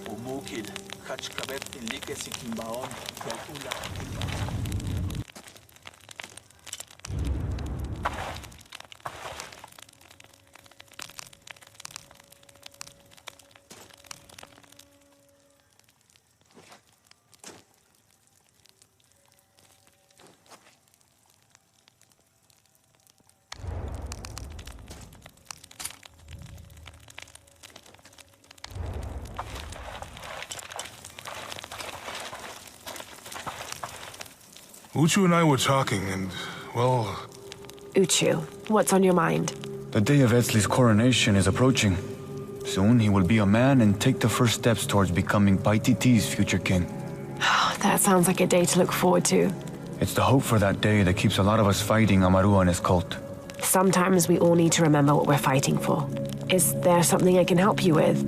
Uchu and I were talking, and, well... Uchu, what's on your mind? The day of Etzli's coronation is approaching. Soon he will be a man and take the first steps towards becoming Paititi's future king. That sounds like a day to look forward to. It's the hope for that day that keeps a lot of us fighting Amaru and his cult. Sometimes we all need to remember what we're fighting for. Is there something I can help you with?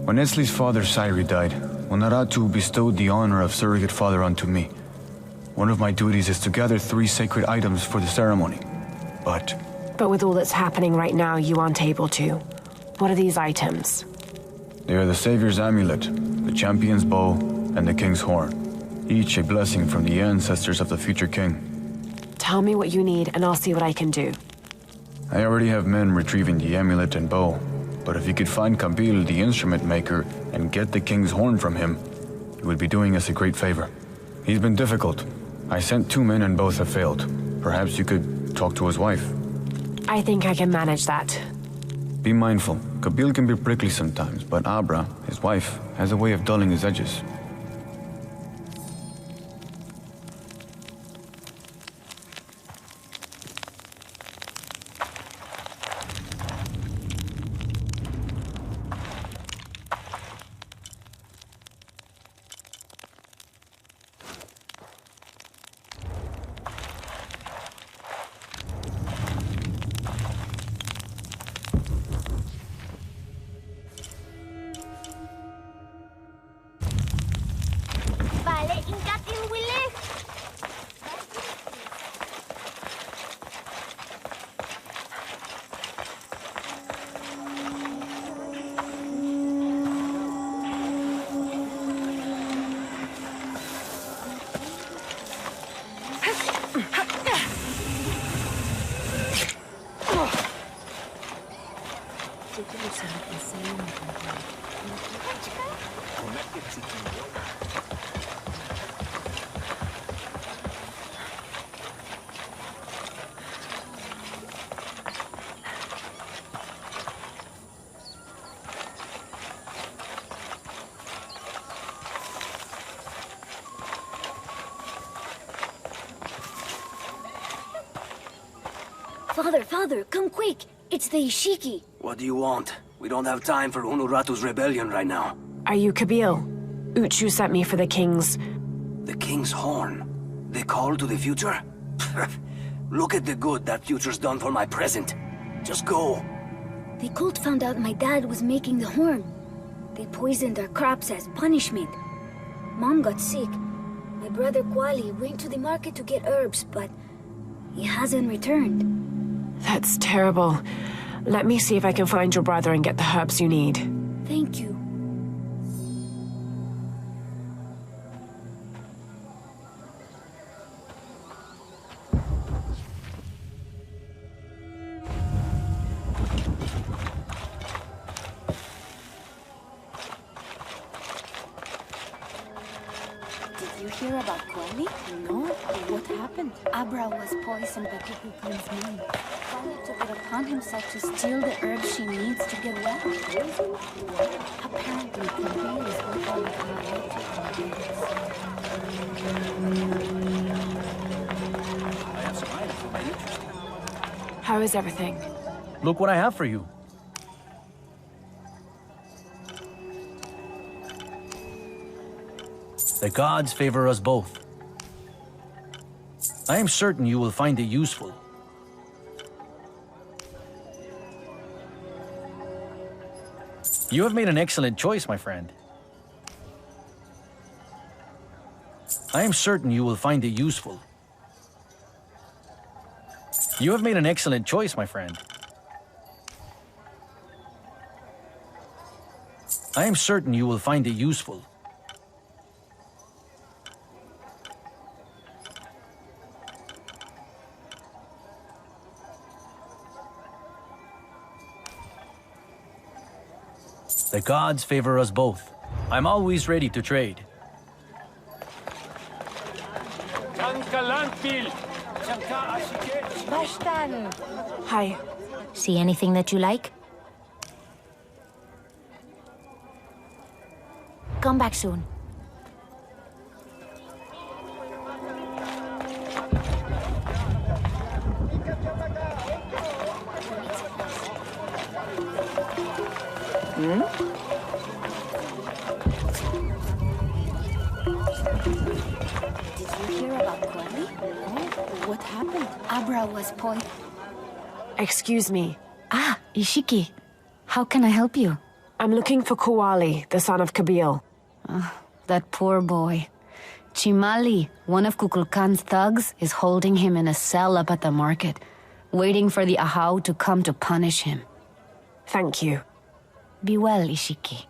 When Etzli's father Sairi died, Unaratu bestowed the honor of surrogate father onto me. One of my duties is to gather 3 sacred items for the ceremony. But with all that's happening right now, you aren't able to. What are these items? They are the Savior's amulet, the champion's bow, and the king's horn. Each a blessing from the ancestors of the future king. Tell me what you need, and I'll see what I can do. I already have men retrieving the amulet and bow, but if you could find Kabil, the instrument maker, and get the king's horn from him, you would be doing us a great favor. He's been difficult. I sent 2 men and both have failed. Perhaps you could talk to his wife. I think I can manage that. Be mindful. Kabil can be prickly sometimes, but Abra, his wife, has a way of dulling his edges. Father, come quick! It's the Ishiki. What do you want? We don't have time for Unuratu's rebellion right now. Are you Kabil? Uchu sent me for the king's... The king's horn? The call to the future? Look at the good that future's done for my present. Just go. The cult found out my dad was making the horn. They poisoned our crops as punishment. Mom got sick. My brother Kwali went to the market to get herbs, but he hasn't returned. That's terrible. Let me see if I can find your brother and get the herbs you need. Thank you. you hear about Kwali? No? What happened? Abra was poisoned by Kuku Khan's mom. Kwali took it upon himself to steal the herbs she needs to get well. Apparently, Kwali is working with I have some items that may interest you. How is everything? Look what I have for you. The gods favor us both. I am certain you will find it useful. You have made an excellent choice, my friend. I am certain you will find it useful. You have made an excellent choice, my friend. I am certain you will find it useful. The gods favor us both. I'm always ready to trade. Hi. See anything that you like? Come back soon. Did you hear about Kwali? Oh, what happened? Abra was poisoned. Excuse me. Ah, Ishiki. How can I help you? I'm looking for Kuwali, the son of Kabil. That poor boy. Chimali, one of Kukulkan's thugs, is holding him in a cell up at the market, waiting for the Ahau to come to punish him. Thank you. Be well, Ishiki.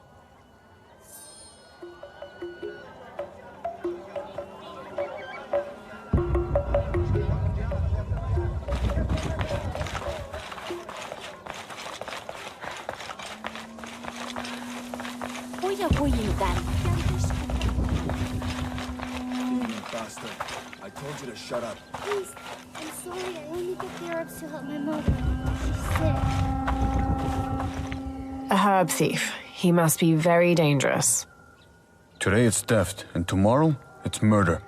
Bastard. I told you to shut up. Please, I'm sorry. I only get the herbs to help my mother. She's sick. A herb thief. He must be very dangerous. Today it's theft, and tomorrow it's murder.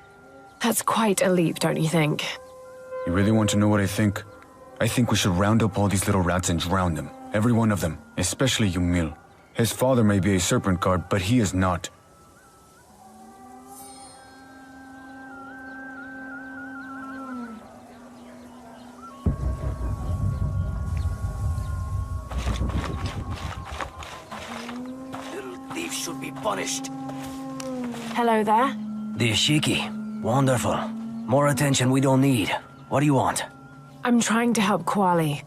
That's quite a leap, don't you think? You really want to know what I think? I think we should round up all these little rats and drown them. Every one of them, especially Yumil. His father may be a serpent guard, but he is not. Little thieves should be punished. Hello there. The Ishiki. Wonderful. More attention we don't need. What do you want? I'm trying to help Kuwali.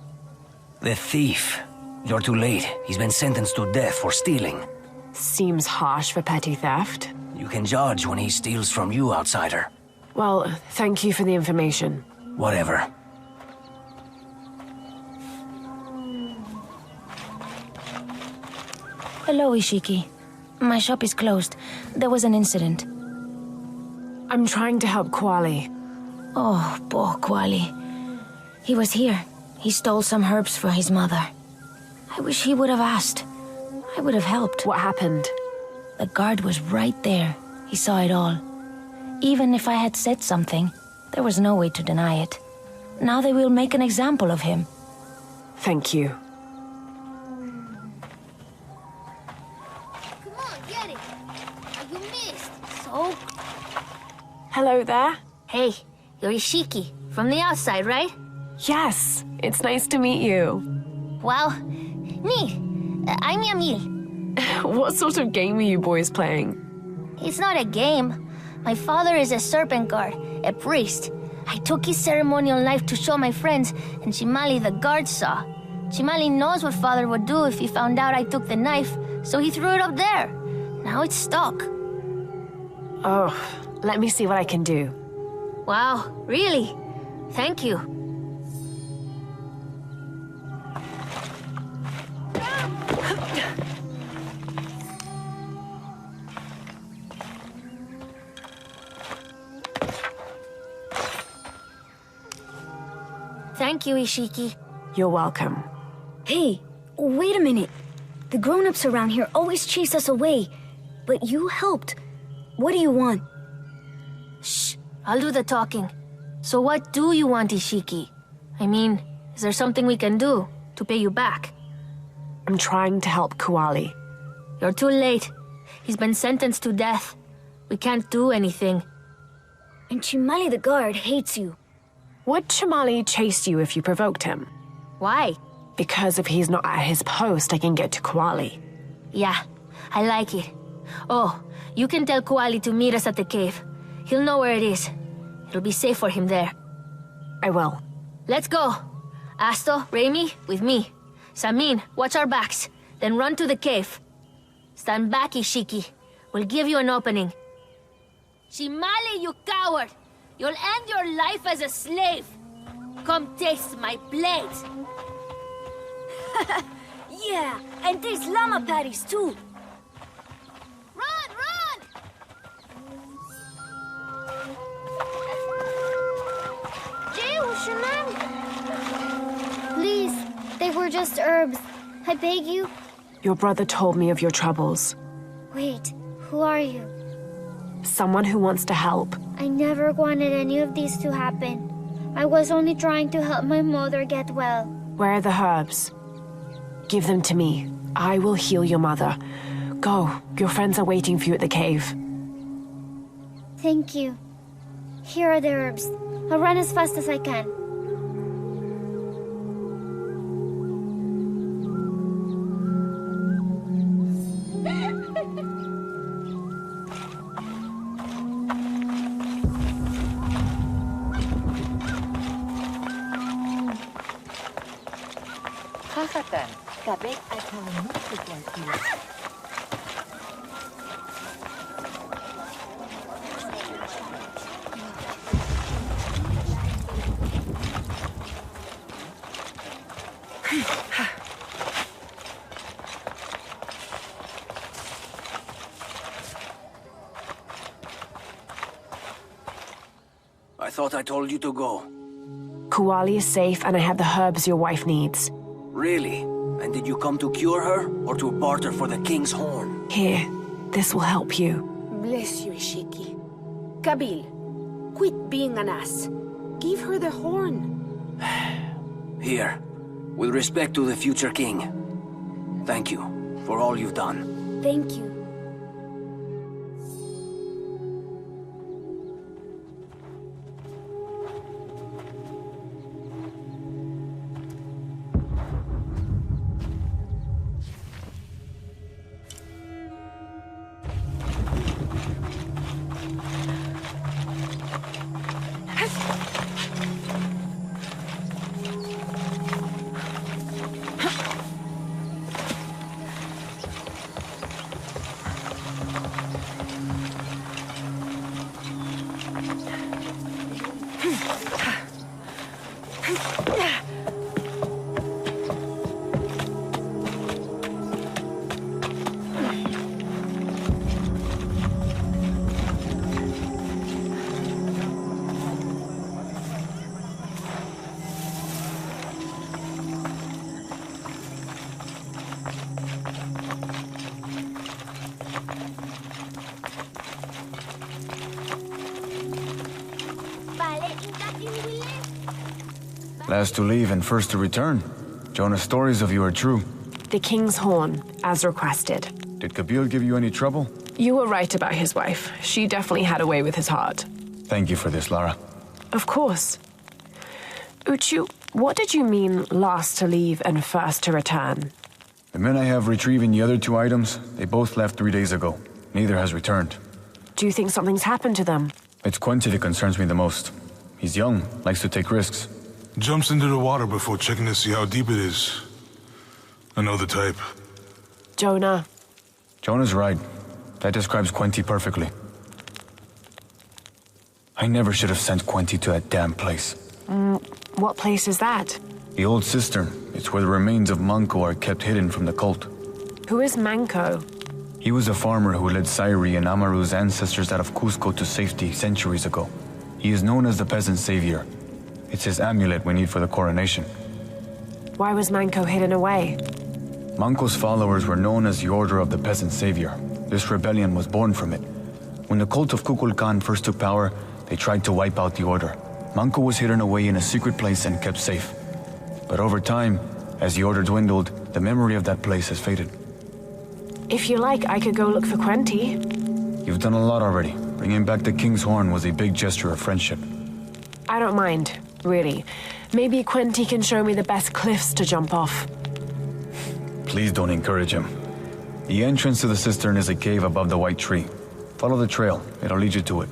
The thief. You're too late. He's been sentenced to death for stealing. Seems harsh for petty theft. You can judge when he steals from you, outsider. Well, thank you for the information. Whatever. Hello, Ishiki. My shop is closed. There was an incident. I'm trying to help Kuwali. Oh, poor Kwali. He was here. He stole some herbs for his mother. I wish he would have asked. I would have helped. What happened? The guard was right there. He saw it all. Even if I had said something, there was no way to deny it. Now they will make an example of him. Thank you. Come on, get it. You missed. So? Hello there. Hey, you're Ishiki. From the outside, right? Yes, it's nice to meet you. Wow. Me. I'm Yamil. What sort of game are you boys playing? It's not a game. My father is a serpent guard, a priest. I took his ceremonial knife to show my friends, and Chimali the guard saw. Chimali knows what father would do if he found out I took the knife, so he threw it up there. Now it's stuck. Oh, let me see what I can do. Wow, really? Thank you. Thank you, Ishiki. You're welcome. Hey, wait a minute. The grown-ups around here always chase us away. But you helped. What do you want? Shh, I'll do the talking. So what do you want, Ishiki? I mean, is there something we can do to pay you back? I'm trying to help Kuali. You're too late. He's been sentenced to death. We can't do anything. And Chimali the guard hates you. Would Chimali chase you if you provoked him? Why? Because if he's not at his post, I can get to Kuali. Yeah, I like it. Oh, you can tell Kuali to meet us at the cave. He'll know where it is. It'll be safe for him there. I will. Let's go. Asto, Raimi, with me. Samin, watch our backs. Then run to the cave. Stand back, Ishiki. We'll give you an opening. Chimali, you coward! You'll end your life as a slave. Come taste my blade. Yeah, and there's llama patties too. Run, run! Please, they were just herbs. I beg you. Your brother told me of your troubles. Wait, who are you? Someone who wants to help. I never wanted any of these to happen. I was only trying to help my mother get well. Where are the herbs? Give them to me. I will heal your mother. Go. Your friends are waiting for you at the cave. Thank you. Here are the herbs. I'll run as fast as I can. I thought I told you to go. Kuali is safe and I have the herbs your wife needs. Really? And did you come to cure her, or to barter for the king's horn? Here, this will help you. Bless you, Ishiki. Kabil, quit being an ass. Give her the horn. Here, with respect to the future king. Thank you for all you've done. Thank you. Last to leave and first to return. Jonah's stories of you are true. The king's horn, as requested. Did Kabil give you any trouble? You were right about his wife. She definitely had a way with his heart. Thank you for this, Lara. Of course. Uchu, what did you mean last to leave and first to return? The men I have retrieving the other 2 items, they both left 3 days ago. Neither has returned. Do you think something's happened to them? It's Quincy that concerns me the most. He's young, likes to take risks. Jumps into the water before checking to see how deep it is. I know the type. Jonah. Jonah's right. That describes Quincy perfectly. I never should have sent Quincy to that damn place. What place is that? The old cistern. It's where the remains of Manco are kept hidden from the cult. Who is Manco? He was a farmer who led Sairi and Amaru's ancestors out of Cusco to safety centuries ago. He is known as the peasant savior. It's his amulet we need for the coronation. Why was Manco hidden away? Manco's followers were known as the Order of the Peasant Savior. This rebellion was born from it. When the cult of Kukulkan first took power, they tried to wipe out the Order. Manco was hidden away in a secret place and kept safe. But over time, as the Order dwindled, the memory of that place has faded. If you like, I could go look for Quenti. You've done a lot already. Bringing back the King's Horn was a big gesture of friendship. I don't mind, really. Maybe Quenti can show me the best cliffs to jump off. Please don't encourage him. The entrance to the cistern is a cave above the white tree. Follow the trail. It'll lead you to it.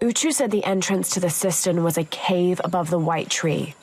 Uchu said the entrance to the cistern was a cave above the white tree.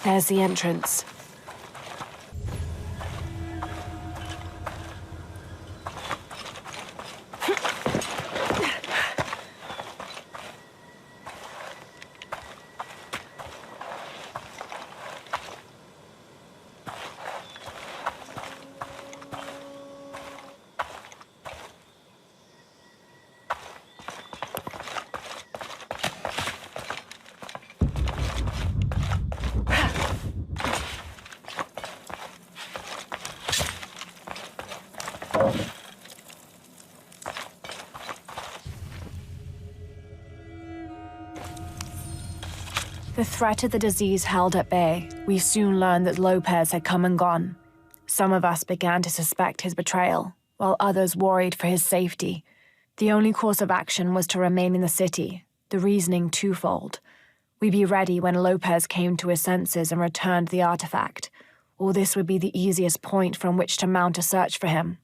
There's the entrance. The threat of the disease held at bay, we soon learned that Lopez had come and gone. Some of us began to suspect his betrayal, while others worried for his safety. The only course of action was to remain in the city, the reasoning twofold. We'd be ready when Lopez came to his senses and returned the artifact, or this would be the easiest point from which to mount a search for him.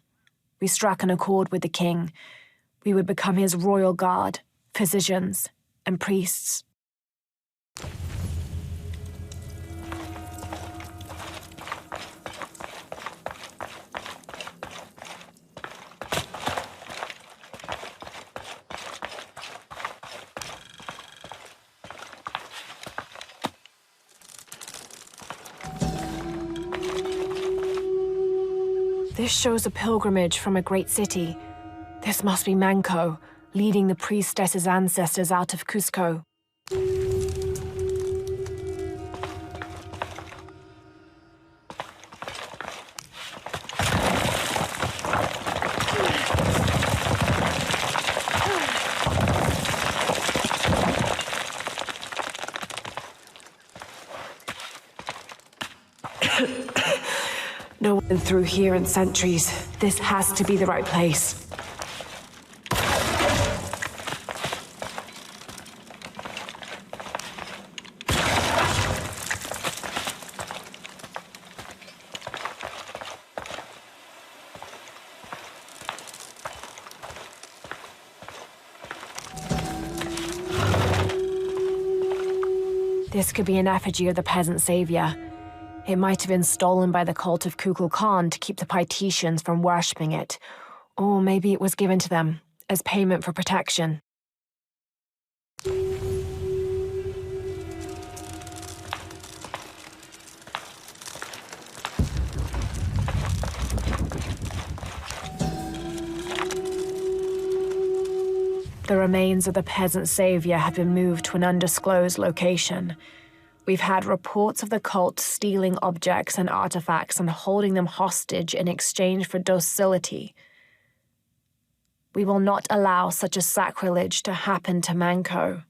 We struck an accord with the king. We would become his royal guard, physicians, and priests. This shows a pilgrimage from a great city. This must be Manco, leading the priestess's ancestors out of Cusco. No one through here in centuries. This has to be the right place. This could be an effigy of the peasant savior. It might have been stolen by the cult of Kukulkan to keep the Paititians from worshipping it. Or maybe it was given to them as payment for protection. The remains of the peasant savior have been moved to an undisclosed location. We've had reports of the cult stealing objects and artifacts and holding them hostage in exchange for docility. We will not allow such a sacrilege to happen to Manco.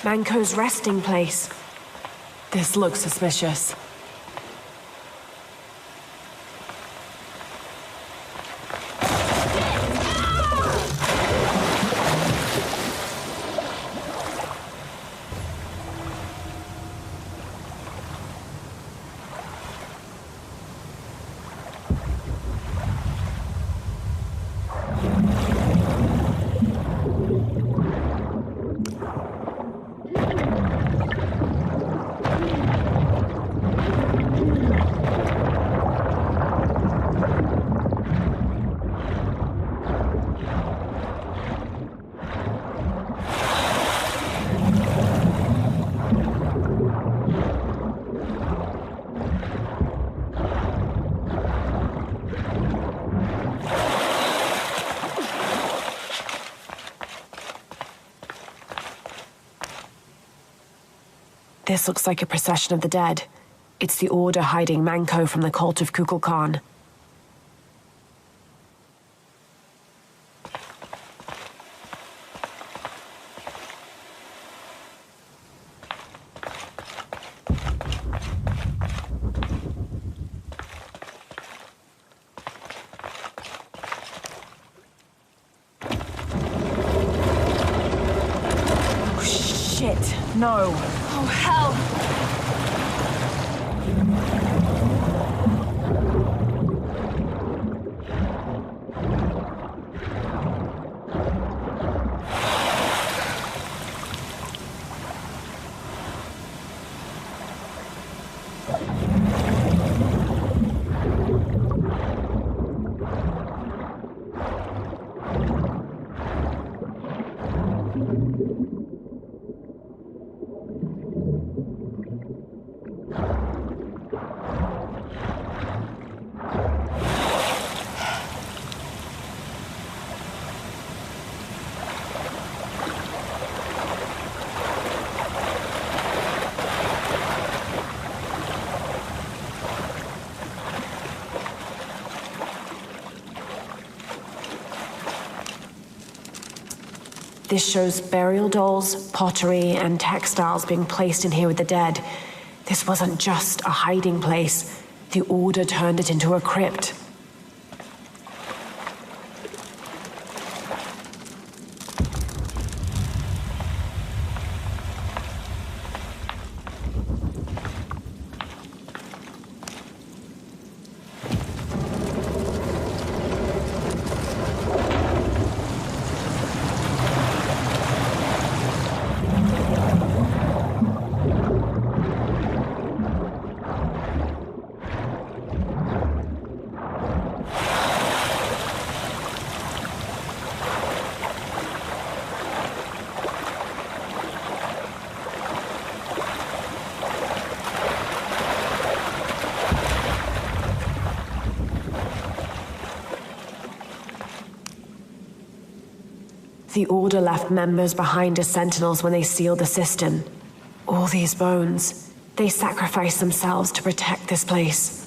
Manco's resting place. This looks suspicious. This looks like a procession of the dead. It's the Order hiding Manco from the cult of Kukulkan. Oh, shit, no. Oh, hell! This shows burial dolls, pottery, and textiles being placed in here with the dead. This wasn't just a hiding place. The Order turned it into a crypt. The Order left members behind as sentinels when they sealed the cistern. All these bones, they sacrificed themselves to protect this place.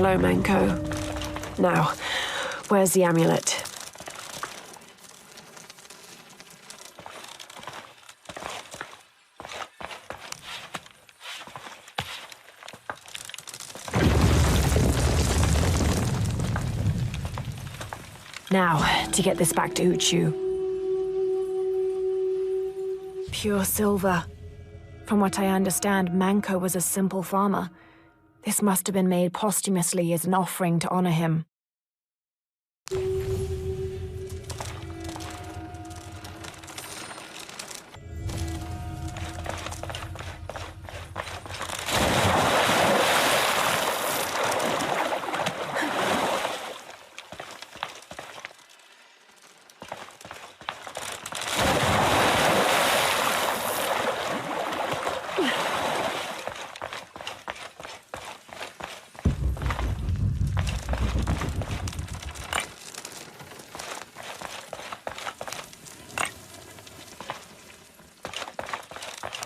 Hello, Manko. Now, where's the amulet? Now, to get this back to Uchu. Pure silver. From what I understand, Manko was a simple farmer. This must have been made posthumously as an offering to honor him.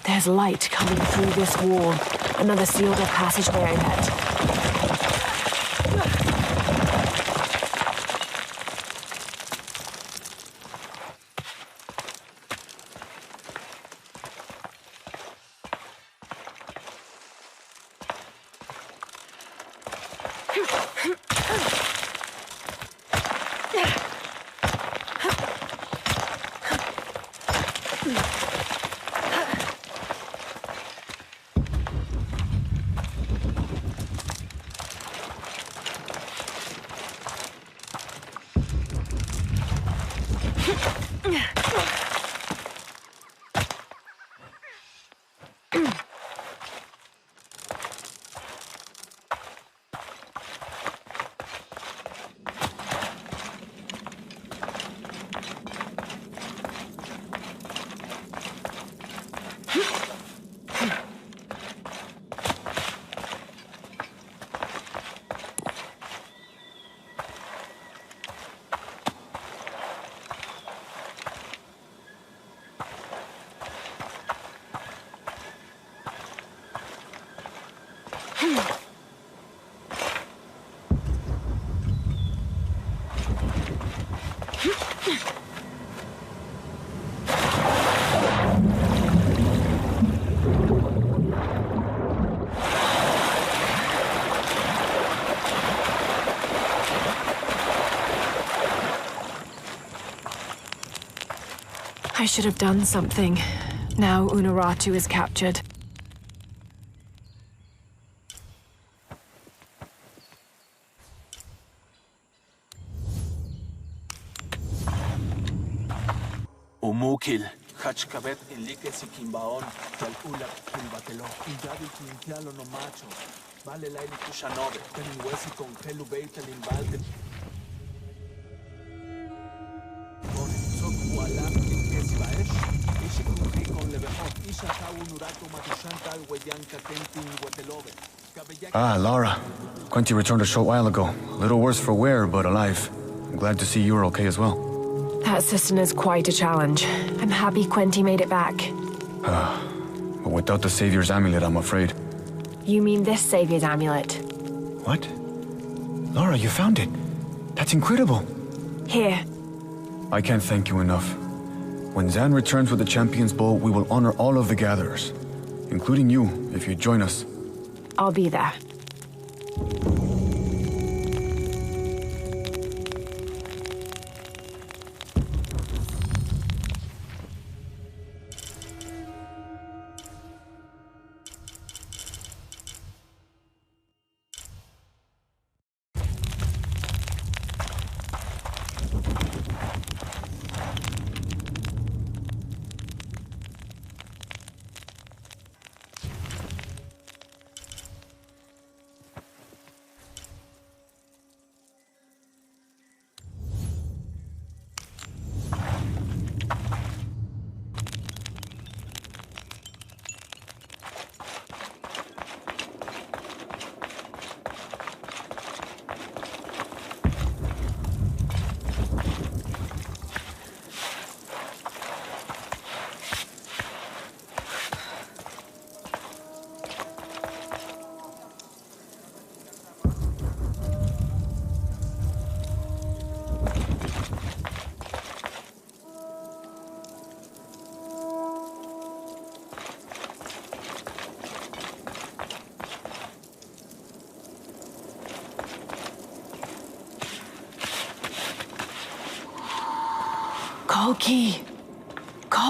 There's light coming through this wall. Another sealed off passageway, I bet. I should have done something. Now Unuratu is captured. Umukil, Hachkabet Enlique Sikimbaon, Calcula, Kilbatelo, Injabi Quintialo no macho, Vale Laili Kushanove, Telinwesi con Pelu Beita Limbalde. Ah, Lara. Quinty returned a short while ago. A little worse for wear, but alive. I'm glad to see you're okay as well. That cistern is quite a challenge. I'm happy Quenty made it back. But without the Savior's amulet, I'm afraid. You mean this Savior's amulet? What? Lara, you found it. That's incredible. Here. I can't thank you enough. When Zan returns with the Champion's Bow, we will honor all of the gatherers. Including you, if you join us. I'll be there.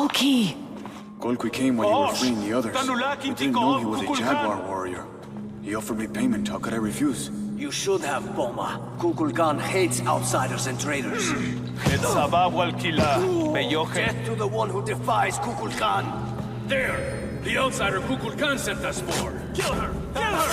Kolki! Golqui came while you were freeing the others. I didn't know he was a jaguar warrior. He offered me payment. How could I refuse? You should have, Boma. Kukulkan hates outsiders and traitors. Death to the one who defies Kukulkan. There! The outsider Kukulkan sent us for. Kill her! Kill her!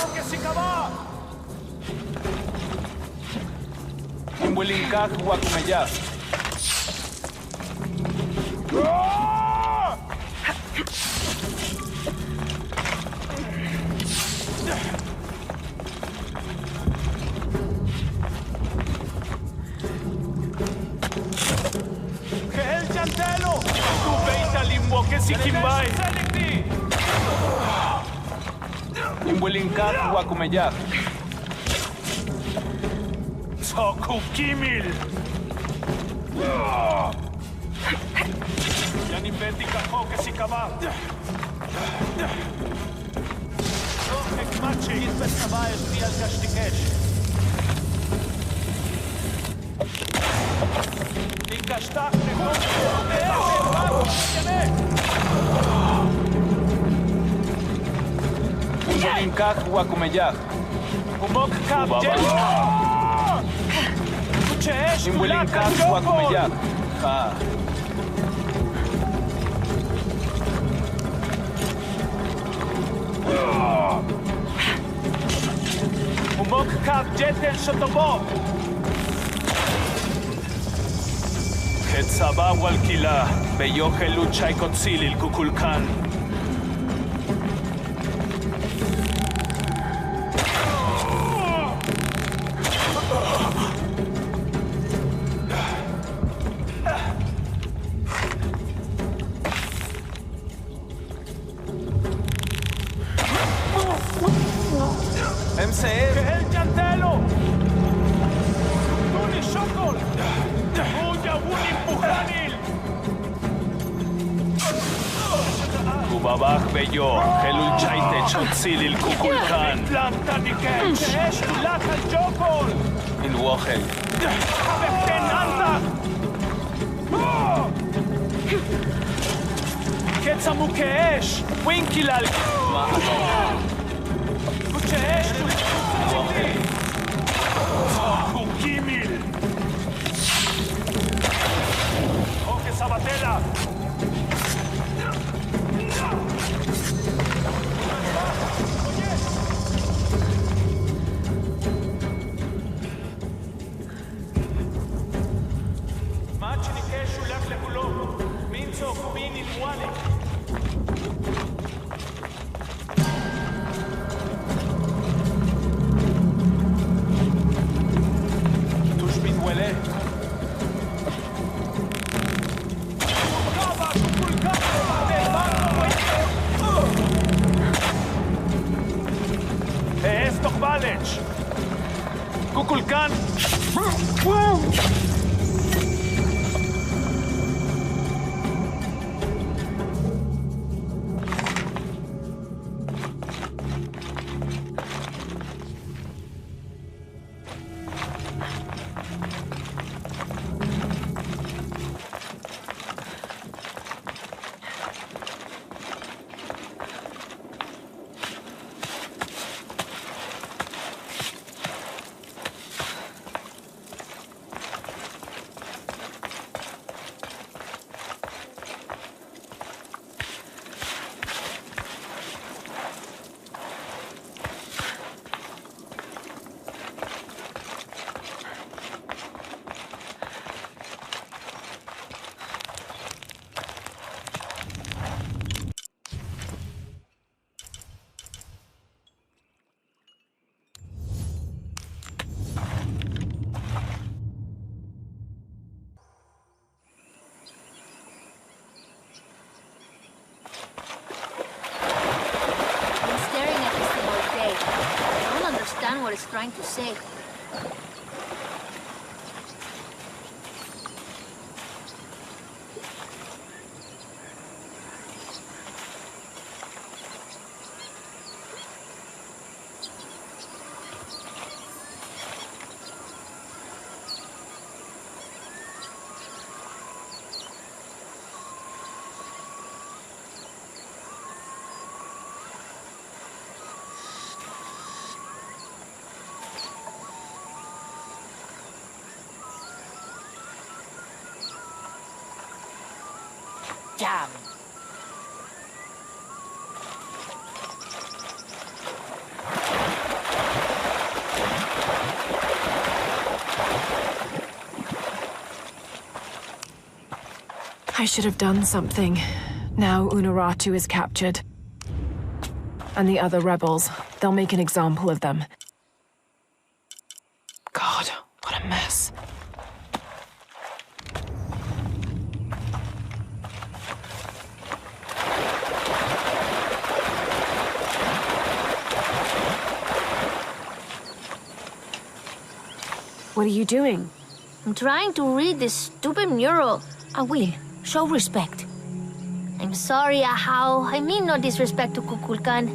challenge! Kukulkan! What it's trying to say. Damn. I should have done something. Now Unuratu is captured. And the other rebels, they'll make an example of them. God, what a mess. What are you doing? I'm trying to read this stupid mural. I will. Show respect. I'm sorry, Ahau. I mean no disrespect to Kukulkan.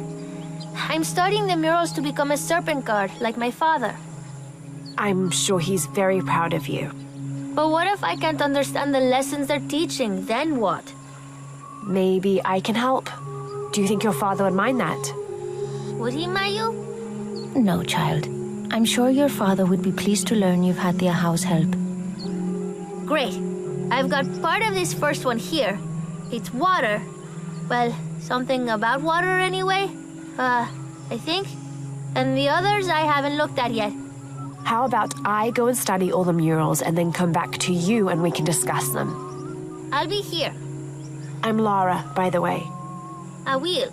I'm studying the murals to become a serpent guard, like my father. I'm sure he's very proud of you. But what if I can't understand the lessons they're teaching? Then what? Maybe I can help. Do you think your father would mind that? Would he, Mayu? No, child. I'm sure your father would be pleased to learn you've had the Ahau's help. Great. I've got part of this first one here. It's water. Well, something about water anyway. I think. And the others I haven't looked at yet. How about I go and study all the murals and then come back to you and we can discuss them? I'll be here. I'm Lara, by the way. I will.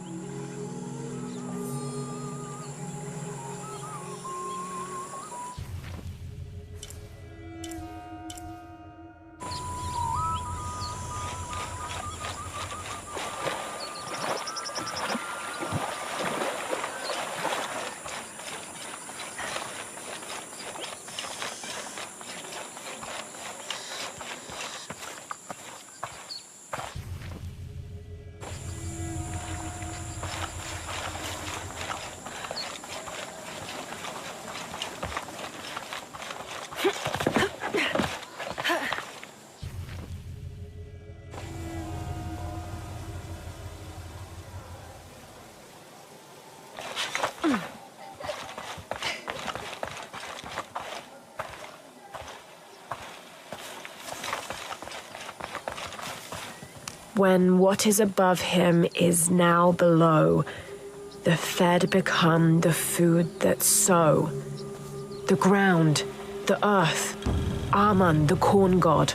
When what is above him is now below, the fed become the food that sow. The ground, the earth, Amun, the corn god.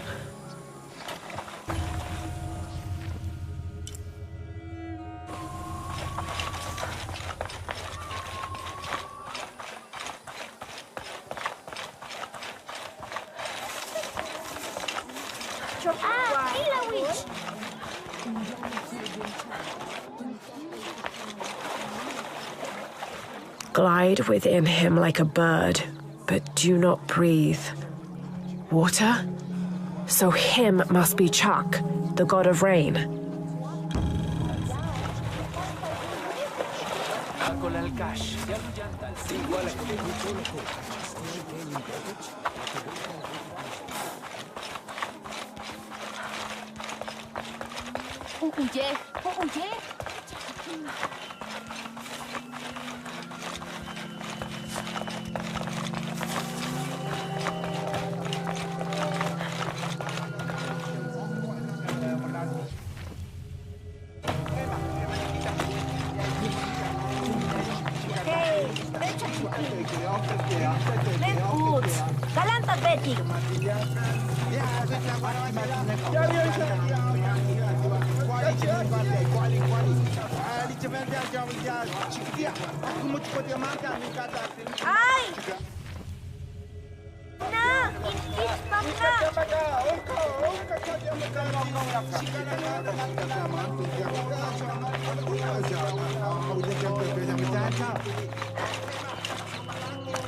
Glide within him like a bird, but do not breathe. Water? So him must be Chuck, the god of rain.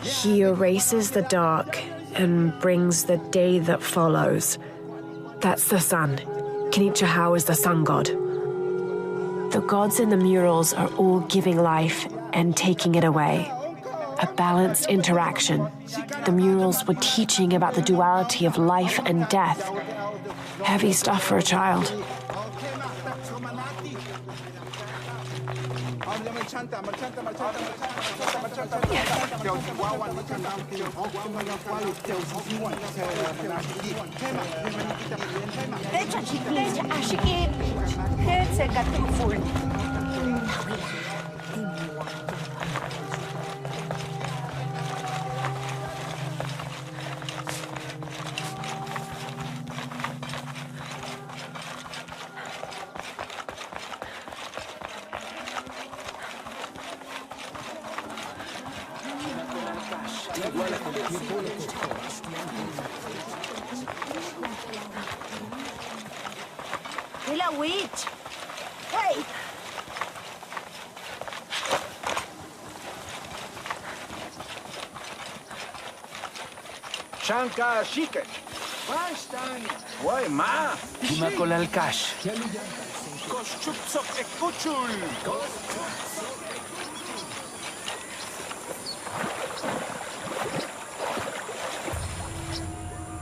He erases the dark and brings the day that follows. That's the sun. Kenichahau is the sun god. The gods in the murals are all giving life and taking it away. A balanced interaction. The murals were teaching about the duality of life and death. Heavy stuff for a child. Hila witch! Hey! Shanka Shike. Weinstein. Why, ma? Himakol al-Kash. Koshchupsok ekuchul.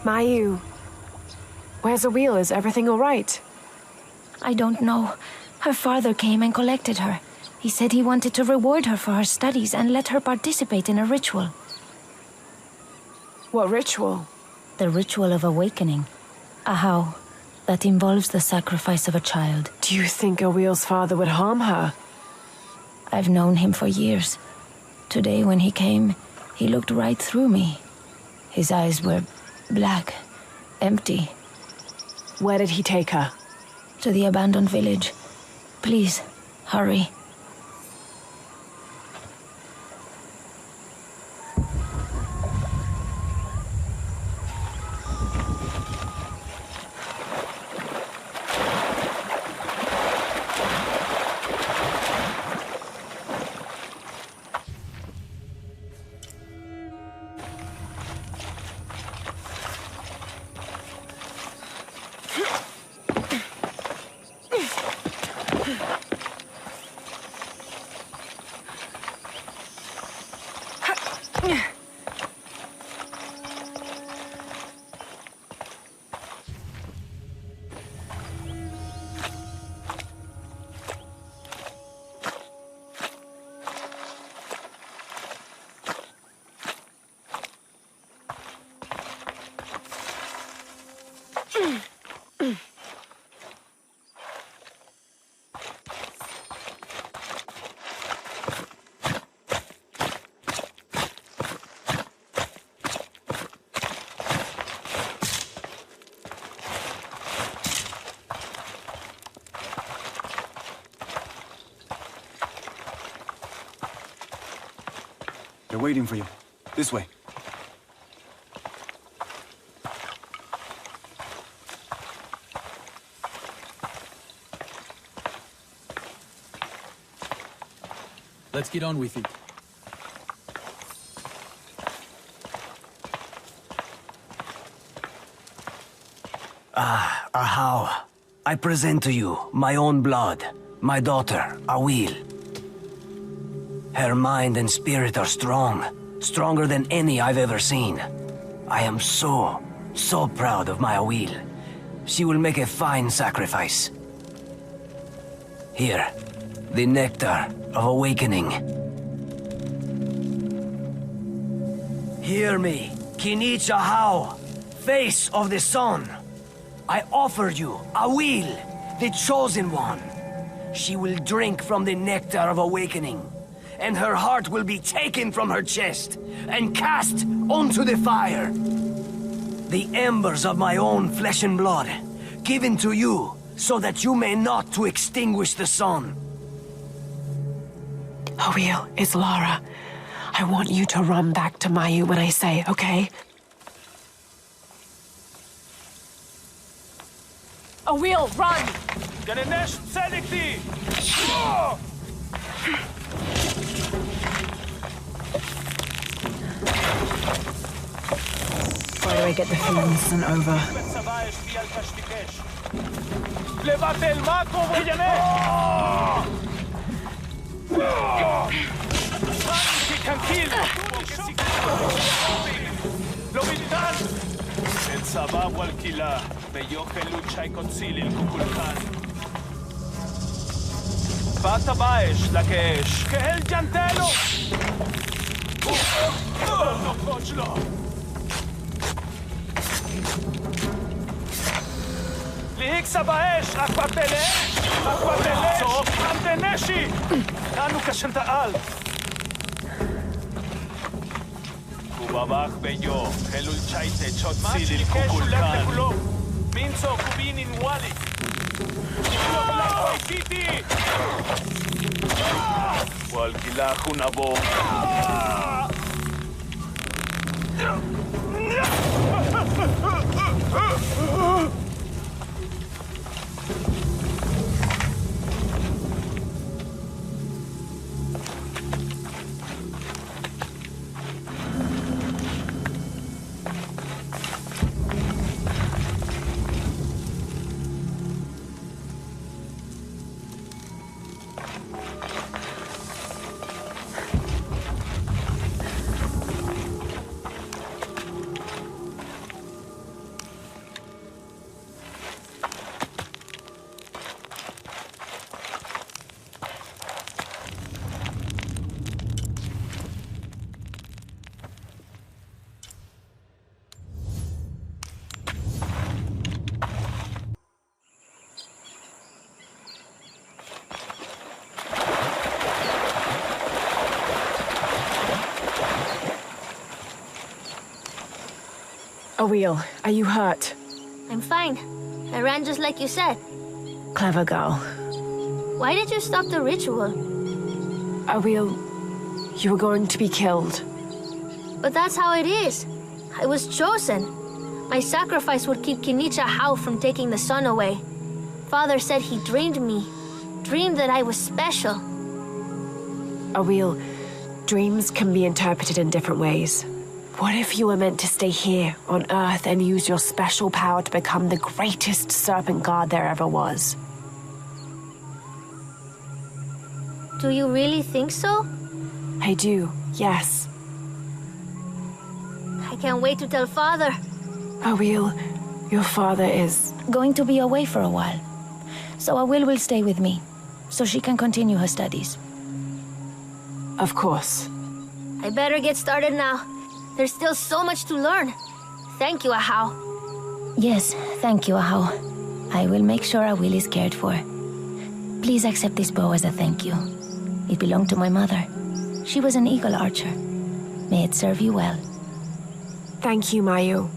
Mayu, where's the wheel? Is everything all right? I don't know. Her father came and collected her. He said he wanted to reward her for her studies and let her participate in a ritual. What ritual? The ritual of awakening. Ahau. That involves the sacrifice of a child. Do you think Awil's father would harm her? I've known him for years. Today when he came, he looked right through me. His eyes were black, empty. Where did he take her? To the abandoned village. Please, hurry. They're waiting for you. This way. Let's get on with it. Ahau, I present to you my own blood, my daughter, Awil. Her mind and spirit are strong, stronger than any I've ever seen. I am so proud of my Awil. She will make a fine sacrifice. Here, the nectar of awakening. Hear me, Kinich Ahau, face of the sun. I offer you Awil, the chosen one. She will drink from the nectar of awakening, and her heart will be taken from her chest and cast onto the fire. The embers of my own flesh and blood, given to you so that you may not to extinguish the sun. Awil, it's Lara. I want you to run back to Mayu when I say, okay? Awil, run! Ganesh Tsedikti! Why do I get the feeling this isn't over? Levate el maco, Guayané! Tranquilo! Lo militar! El Sababu alquila, bello que lucha y concilia el Kukulkan. Fata baesh, la que es, que el llantelo! No cochlo! Liiksa baesh, aquatele! So, anteneshi! Kanu kashantaal! Kubabach bello, helul chaite chotzil il kukulkan. Minzo kubinin wali. City! Walkilah hunabo. Awil, are you hurt? I'm fine. I ran just like you said. Clever girl. Why did you stop the ritual? Awil, you were going to be killed. But that's how it is. I was chosen. My sacrifice would keep Kinich Ahau from taking the sun away. Father said he dreamed me. Dreamed that I was special. Awil, dreams can be interpreted in different ways. What if you were meant to stay here, on Earth, and use your special power to become the greatest serpent guard there ever was? Do you really think so? I do, yes. I can't wait to tell Father. Awil, your father is going to be away for a while. So Awil will stay with me, so she can continue her studies. Of course. I better get started now. There's still so much to learn. Thank you, Ahau. Yes, thank you, Ahau. I will make sure Awil is cared for. Please accept this bow as a thank you. It belonged to my mother. She was an eagle archer. May it serve you well. Thank you, Mayu.